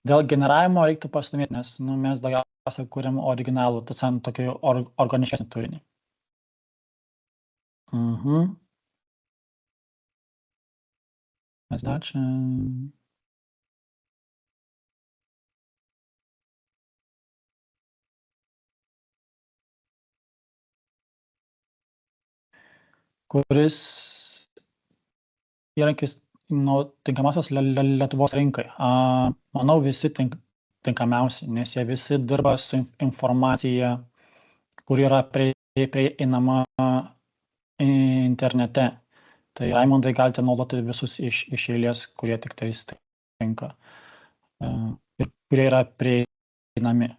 Dėl generavimo reiktų pasidomėti, nes mes daugiausia kuriam originalų, tokį organiškesnį turinį. Mes dar čia. Kuris įrankis tinkamiausias Lietuvos rinkai? Manau, visi tinkamiausi, nes jie visi dirba su informacija, kuri yra prieinama internete. Tai Raimondai galite naudoti visus iš eilės, kurie tik tais tinka ir kurie yra prieinami.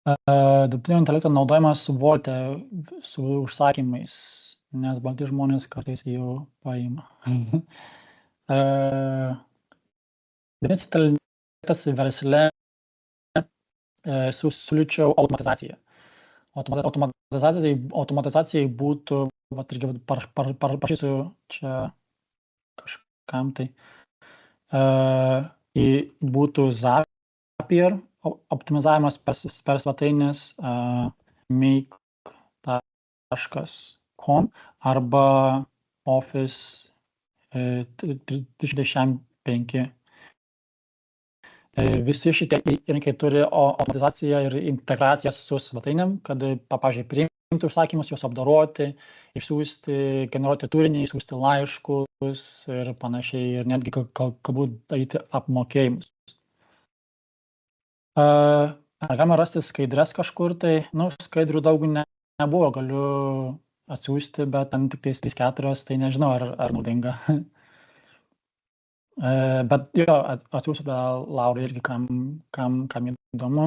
Dirbtinio intelekto naudojimas Volte su užsakymais, nes balti žmonės kartais jau paima. Dirbtinis intelektas versle siūlyčiau automatizaciją. Automatizacijai būtų, irgi parašysiu čia kažkam tai, būtų Zapier optimizavimas per svetainės make.com arba Office 365. Visi šitie įrankiai turi automatizaciją ir integracijas su svetainėm, kad, pavyzdžiui, priimti užsakymus, juos apdoroti, išsiųsti, generuoti turinį, išsiųsti laiškus ir panašiai, ir netgi galbūt daryti apmokėjimus. Ar galima rasti skaidres kažkur, tai, skaidrių daug nebuvo, galiu atsiųsti, bet ten tik 3-4, tai nežinau, ar naudinga. Bet jo, atsiųsiu Laurai irgi, kam įdomu.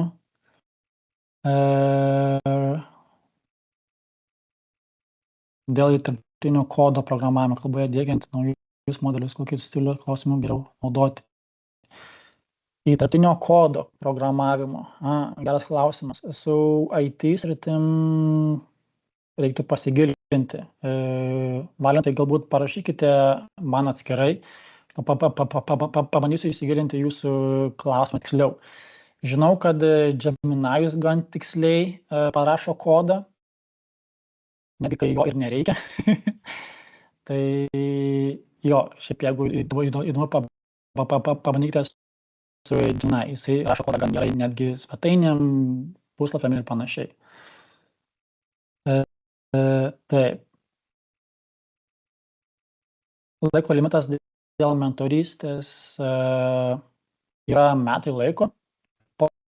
Dėl įtarptinio kodo programavimo kalboje diegiant naujus modelius, kokius stilių klausimų geriau naudoti. Įtarptinio kodo programavimo. Geras klausimas. Su IT sritim reiktų pasigilinti. Valentai, galbūt parašykite man atskirai. Pabandysiu įsigilinti jūsų klausimą tiksliau. Žinau, kad Gemini'us gan tiksliai parašo kodą, netgi kai jo ir nereikia. Tai jo, šiaip jeigu įdomu, pabandykite su Gemini, jisai rašo kodą gan gerai, netgi svetainėm, puslapiam ir panašiai. Taip. Laiko limitas dėl mentorystės yra metai laiko.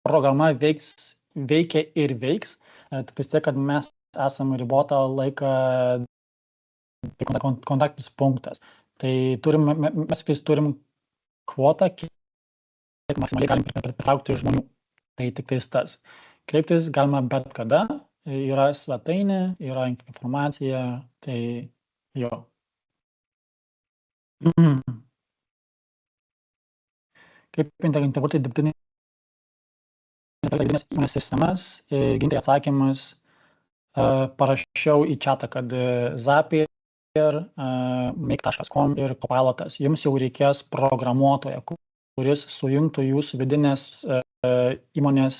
Programa veikia ir veiks, tik tiek, kad mes esame ribotą laiką kontaktinis punktas. Tai mes turim kvotą, kiek maksimaliai galim pritraukti žmonių. Tai tik tais tas. Kreiptis galima bet kada, yra svetainė, yra informacija, tai jo. Kaip integruoti dirbtinį įmonės sistemas, gintai atsakymas, parašiau į chatą, kad Zapier, make.com ir Copilotas. Jums jau reikės programuotojo, kuris sujungtų jūsų vidinės įmonės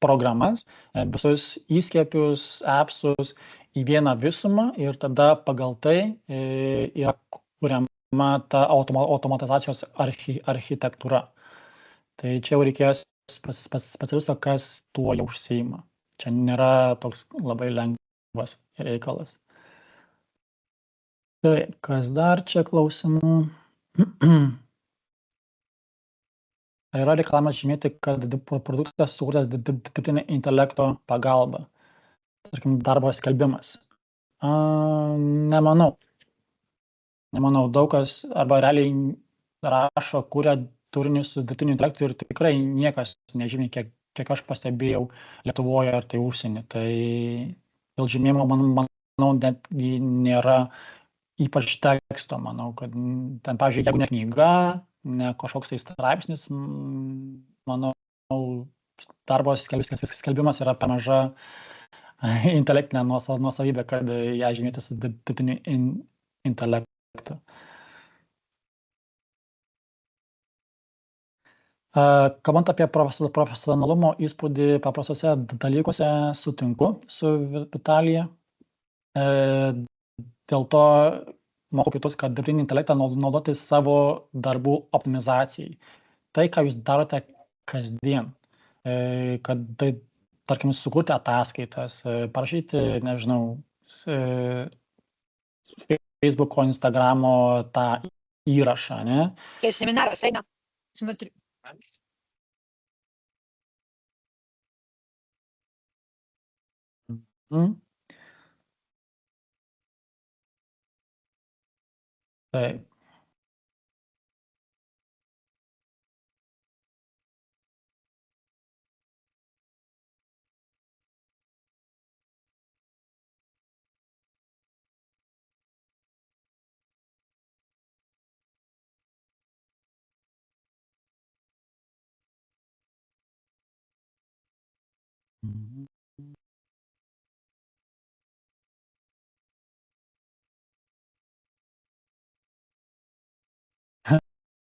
programas, visus įskiepius, appsus į vieną visumą ir tada pagal tai yra kuriama ta automatizacijos architektūra. Tai čia jau reikės specialisto, kas tuo jau užsiima. Čia nėra toks labai lengvas reikalas. Taip, kas dar čia klausimų? Ar yra reikalavimas žymėti, kad produktas sukurtas dirbtinio intelekto pagalba? Tarkim, darbo skelbimas. Nemanau. Daug kas arba realiai rašo, kuria turinį su dirbtiniu intelektu ir tikrai niekas nežymi, kiek aš pastebėjau Lietuvoje ar tai užsienį. Tai dėl žymėjimo, manau, net nėra ypač teksto. Manau, kad ten, pavyzdžiui, jeigu ne knyga, ne kažkoks tai straipsnis, manau, darbo skelbimas yra per maža intelektinė nuosavybė, kad ją žymėti su dirbtiniu intelektu. Kalbant apie profesionalumo įspūdį paprastose dalykuose, sutinku su Vitalija. Dėl to mokau kitus, kad dirbtinį intelektą naudoti savo darbų optimizacijai. Tai, ką jūs darote kasdien, kad tai, tarkim, sukurti ataskaitas, parašyti, nežinau, Facebooko, Instagramo tą įrašą, ne?
Seminaras eina. Смотри.
Taip.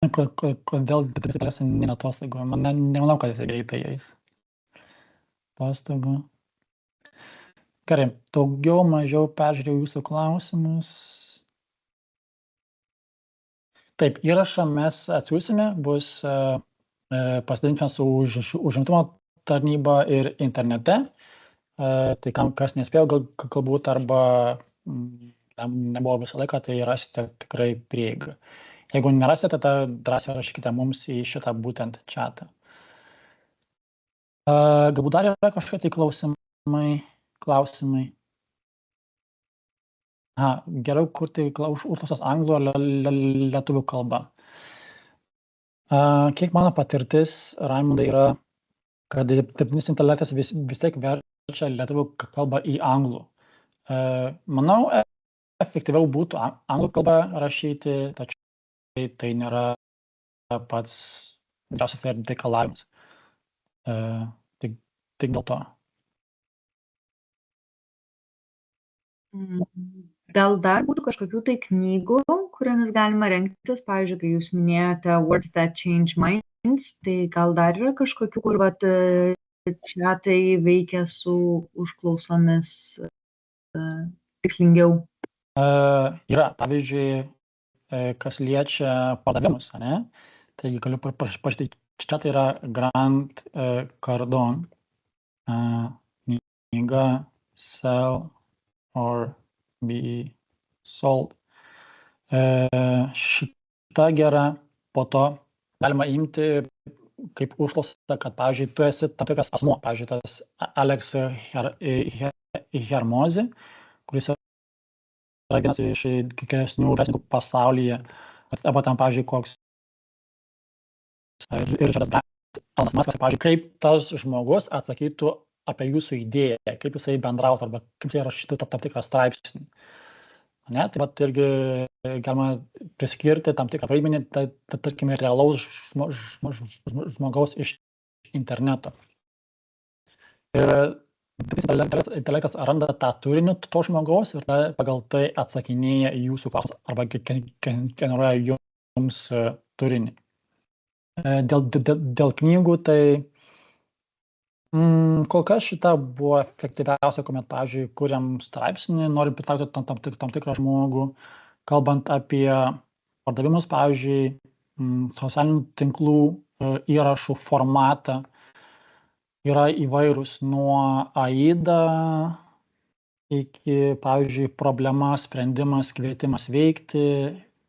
Kodėl dirbtinis neina atostogų? Nemanau, kad jis greitai eis atostogų. Gerai, daugiau mažiau peržiūrėjau jūsų klausimus. Taip, įrašą mes atsiųsime, bus pasidalinsime su užimtumo tarnyba ir internete. Tai kas nespėjo galbūt arba nebuvo visą laiką, tai rasite tikrai prieigą. Jeigu nerasite, tada drąsiai rašykite mums į šitą būtent chatą. Galbūt dar yra kažkokie tai klausimai. Geriau kurti užklausas anglų ar lietuvių kalba. Kiek mano patirtis, Raimundai, yra, kad dirbtinis intelektas vis tiek verčia lietuvių kalbą į anglų. Manau, efektyviau būtų anglų kalbą rašyti, tačiau tai nėra pats didžiausias reikalavimas. Tik dėl to.
Gal dar būtų kažkokių tai knygų, kuriomis galima rengtis, pavyzdžiui, kai jūs minėjote Words That Change Minds, tai gal dar yra kažkokių, kur čia tai veikia su užklausomis tikslingiau?
Yra, pavyzdžiui, kas liečia pardavimus, ne? Taigi galiu parašyti, čia tai yra Grant Cardone knyga Sell or Be Sold. Šita gera, po to galima imti kaip užklausą, kad, pavyzdžiui, tu esi tam tikras asmuo, pavyzdžiui, tas Alex Hermozi, kuris yra vienas iš geresnių verslininkų pasaulyje, arba tam, pavyzdžiui, koks Richardas Bransonas, Elonas Muskas, pavyzdžiui, kaip tas žmogus atsakytų apie jūsų idėją, kaip jisai bendrautų, arba kaip jisai rašytų tam tikrą straipsnį. Ne? Tai vat irgi galima priskirti tam tikrą vaidmenį, tarkime, realaus žmogaus iš interneto. Ir dirbtinis intelektas randa tą turinį to žmogaus ir pagal tai atsakinėja į jūsų klausimus arba generuoja jums turinį. Dėl knygų, tai kol kas šita buvo efektyviausia, kuomet, pavyzdžiui, kuriam straipsnį, norim pritraukti tam tikrą žmogų. Kalbant apie pardavimus, pavyzdžiui, socialinių tinklų įrašų formatą, yra įvairūs nuo AIDA iki, pavyzdžiui, problema, sprendimas, kvietimas veikti.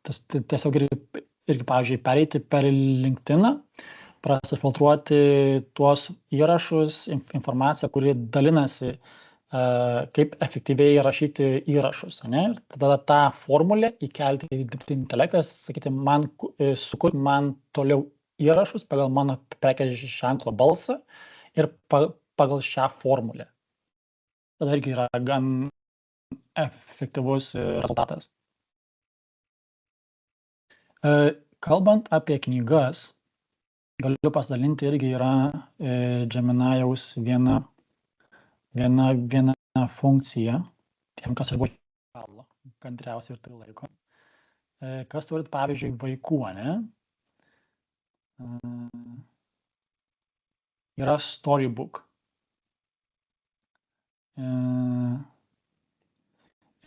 Tiesiog irgi, pavyzdžiui, pereiti per LinkedIną, prasifiltruoti tuos įrašus, informaciją, kuri dalinasi, kaip efektyviai rašyti įrašus. Ne? Tada tą formulę įkelti į dirbtinį intelektą, sakyti, sukurti man toliau įrašus pagal mano prekės ženklo balsą ir pagal šią formulę. Tada irgi yra gan efektyvus rezultatas. Kalbant apie knygas, galiu pasidalinti, irgi yra Geminijaus viena funkcija, tiem, kas ir buvo kantriausiai ir turi laiko. Kas turit, pavyzdžiui, vaikų, ne? yra Storybook.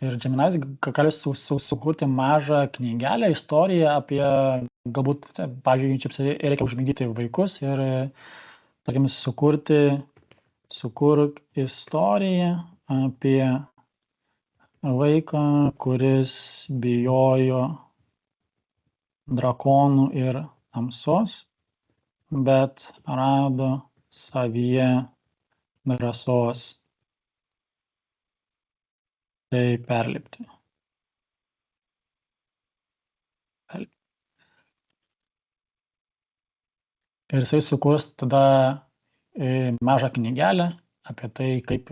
Ir Gemini's gali sukurti mažą knygelę, istoriją apie, galbūt, pavyzdžiui, čia reikia užmigdyti vaikus ir, tarkim, sukurk istoriją apie vaiką, kuris bijojo drakonų ir tamsos, bet rado savyje drąsos tai perlipti. Ir jisai sukurs tada mažą knygelę apie tai, kaip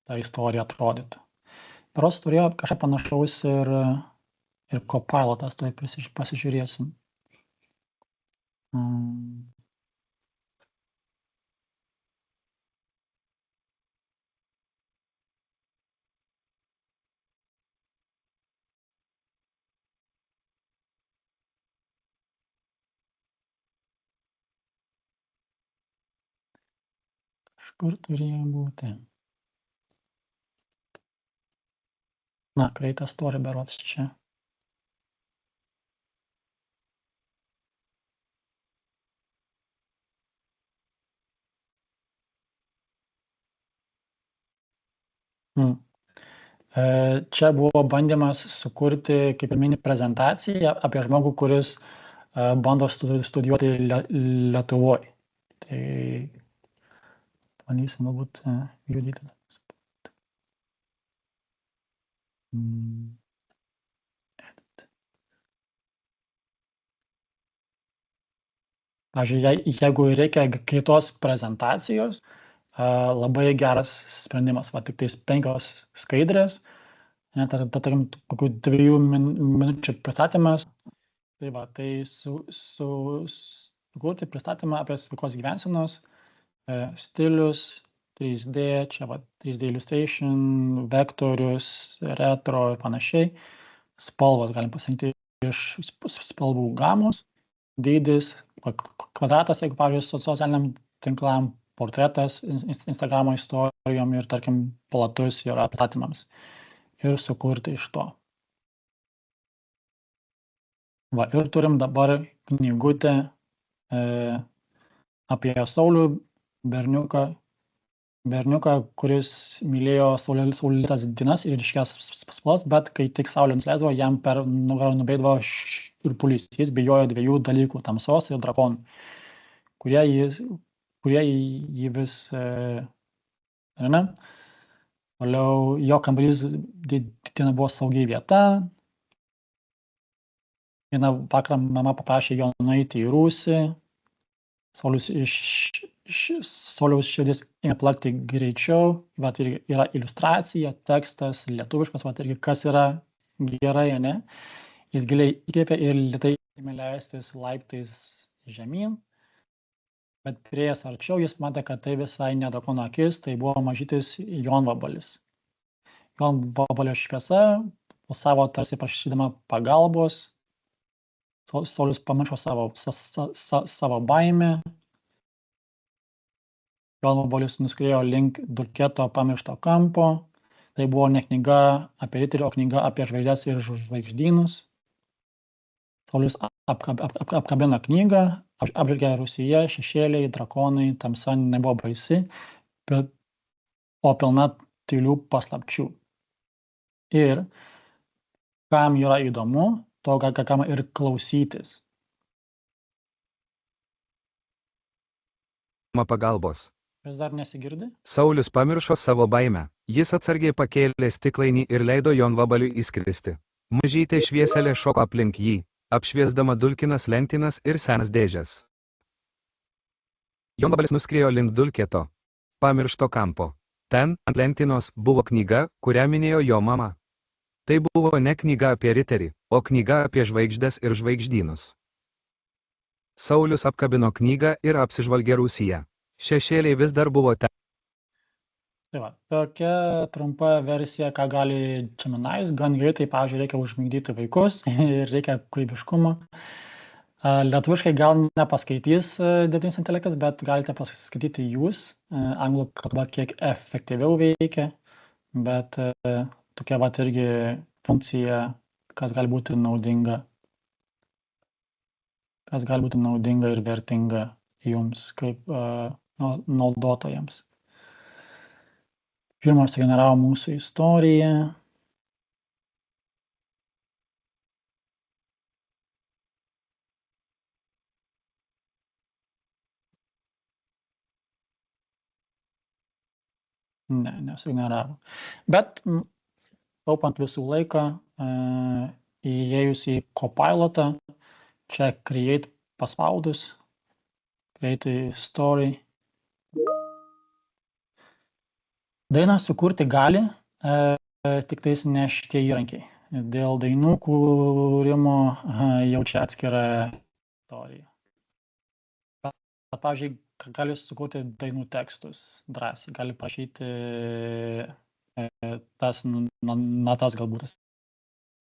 ta istorija atrodytų. Berods turėjo kažką panašaus ir Copilotas, tuoj pasižiūrėsim. Kažkur turėjo būti. Na, Create a Story berods čia. Čia buvo bandymas sukurti kaip ir mini prezentaciją apie žmogų, kuris bando studijuoti Lietuvoj. Tai bandysim galbūt judyti. Pavyzdžiui, jeigu reikia greitos prezentacijos, labai geras sprendimas, va tik tais 5 skaidrės, tarkim, kokių 2 minučių pristatymas. Tai va, tai sukurti pristatymą apie sveikos gyvensenos, stilius, 3D, čia va 3D illustration, vektorius, retro ir panašiai. Spalvos galim pasirinkti iš spalvų gamos, dydis, kvadratas, jeigu, pavyzdžiui, socialiniam tinklam, portretas, Instagramo istorijom ir, tarkim, platus yra pristatymams. Ir sukurti iš to. Va, ir turim dabar knygutę apie Saulių, berniuką, kuris mylėjo saulėtas dienas ir ryškias spalvas, bet kai tik saulė nusileisdavo, jam per nugarą nubėgdavo šiurpulys. Jis bijojo 2 dalykų - tamsos ir drakonų, kurie jį vis rėmė. Toliau jo kambarys dieną buvo saugi vieta. Vieną vakarą mama paprašė jo nueiti į rūsį. Sauliaus širdis ėmė plakti greičiau. Vat ir yra iliustracija, tekstas, lietuviškas, vat irgi kas yra gerai, ne? Jis giliai įkvėpė ir lėtai ėmė leistis laiptais žemyn. Bet priėjęs arčiau, jis matė, kad tai visai ne drakono akis, tai buvo mažytis jonvabalis. Jonvabalio šviesa pulsavo tarsi prašydama pagalbos. Saulius pamiršo savo baimę. Jonvabalis nuskriejo link dulkėto pamiršto kampo. Tai buvo ne knyga apie riterį, o knyga apie žvaigždes ir žvaigždynus. Saulius apkabino knygą, apžvelgė rūsyje, šešėliai, drakonai, tamsa nebuvo baisi, o pilna tylių paslapčių. Ir kam yra įdomu, to galima ir klausytis.
Pagalbos.
Vis dar nesigirdi?
Saulius pamiršo savo baimę. Jis atsargiai pakėlė stiklainį ir leido jonvabaliui įskristi. Mažytė švieselė šoko aplink jį, apšviesdama dulkinas lentynas ir senas dėžes. Jonvabalis nuskriejo link dulkėto pamiršto kampo. Ten ant lentynos buvo knyga, kurią minėjo jo mama. Tai buvo ne knyga apie riterį, o knyga apie žvaigždes ir žvaigždynus. Saulius apkabino knygą ir apsižvalgė rūsyje. Šešėliai vis dar buvo ten.
Tai va, tokia trumpa versija, ką gali Gemini's, gan greitai, pavyzdžiui, reikia užmigdyti vaikus ir reikia kūrybiškumo. Lietuviškai gal nepaskaitys dirbtinis intelektas, bet galite paskaityti jūs. Anglų kalba kiek efektyviau veikia, bet tokia vat irgi funkcija, kas gali būti naudinga ir vertinga jums kaip naudotojams. Pirma, sugeneravo mūsų istoriją. Ne, nesugeneravo. Bet taupant visų laiką, įėjus į Copilotą, čia create paspaudus, create story. Dainą sukurti gali, tik tais ne šitie įrankiai. Dėl dainų kūrimo jau čia atskira istorija. Pavyzdžiui, gali sukurti dainų tekstus drąsiai, gali prašyti tas natas galbūt,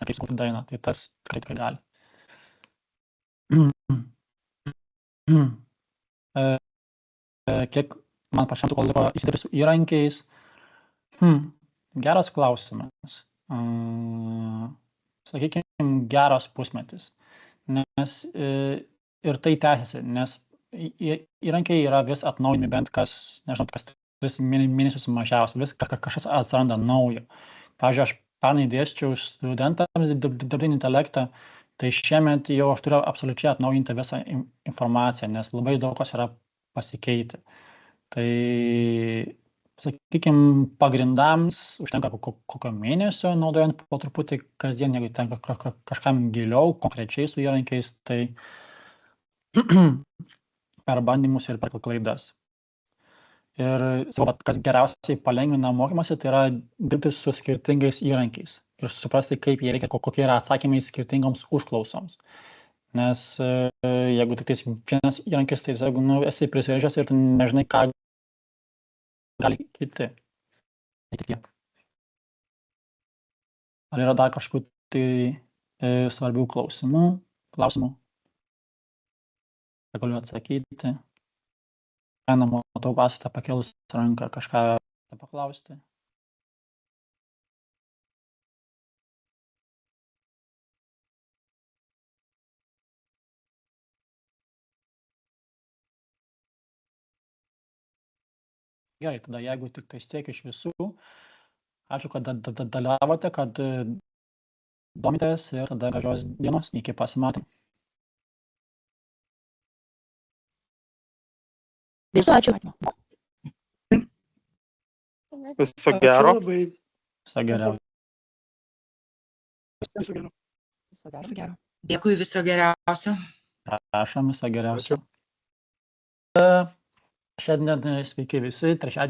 kaip sukurti dainą, tai tas tikrai gali. Kiek man pačiam kol liko įsidirbti su įrankiais? Geras klausimas. Sakykime, geras pusmetis, nes ir tai tęsiasi, nes įrankiai yra vis atnaujinami bent kas 3 mėnesius mažiausiai, vis kažkas atsiranda naujo. Pavyzdžiui, aš pernai dėsčiau studentams dirbtinį intelektą, tai šiemet jau aš turiu absoliučiai atnaujinti visą informaciją, nes labai daug kas yra pasikeitę. Tai, sakykime, pagrindams užtenka kokio mėnesio, naudojant po truputį kasdien, jeigu tenka kažkam giliau, konkrečiai su įrankiais, tai per bandymus ir per klaidas. Ir kas geriausiai palengvina mokymąsi, tai yra dirbti su skirtingais įrankiais ir suprasti, kaip jie veikia, kokie yra atsakymai skirtingoms užklausoms. Nes jeigu tik tais vienas įrankis, tai esi prisirišęs ir tu nežinai, ką gali kiti. Ar yra dar kažkokių tai svarbių klausimų? Galiu atsakyti. Matau, esate pakėlus ranką, kažką paklausti. Gerai, tada jeigu tik tai tiek iš visų, ačiū, kad dalyvavote, kad domitės ir tada gražios dienos, iki pasimatymų.
Viso ačiū.
Viso gero.
Viso geriausio.
Viso gero.
Dėkui, viso geriausio.
Prašom, viso geriausio. Šiandien sveiki visi, trečiadienį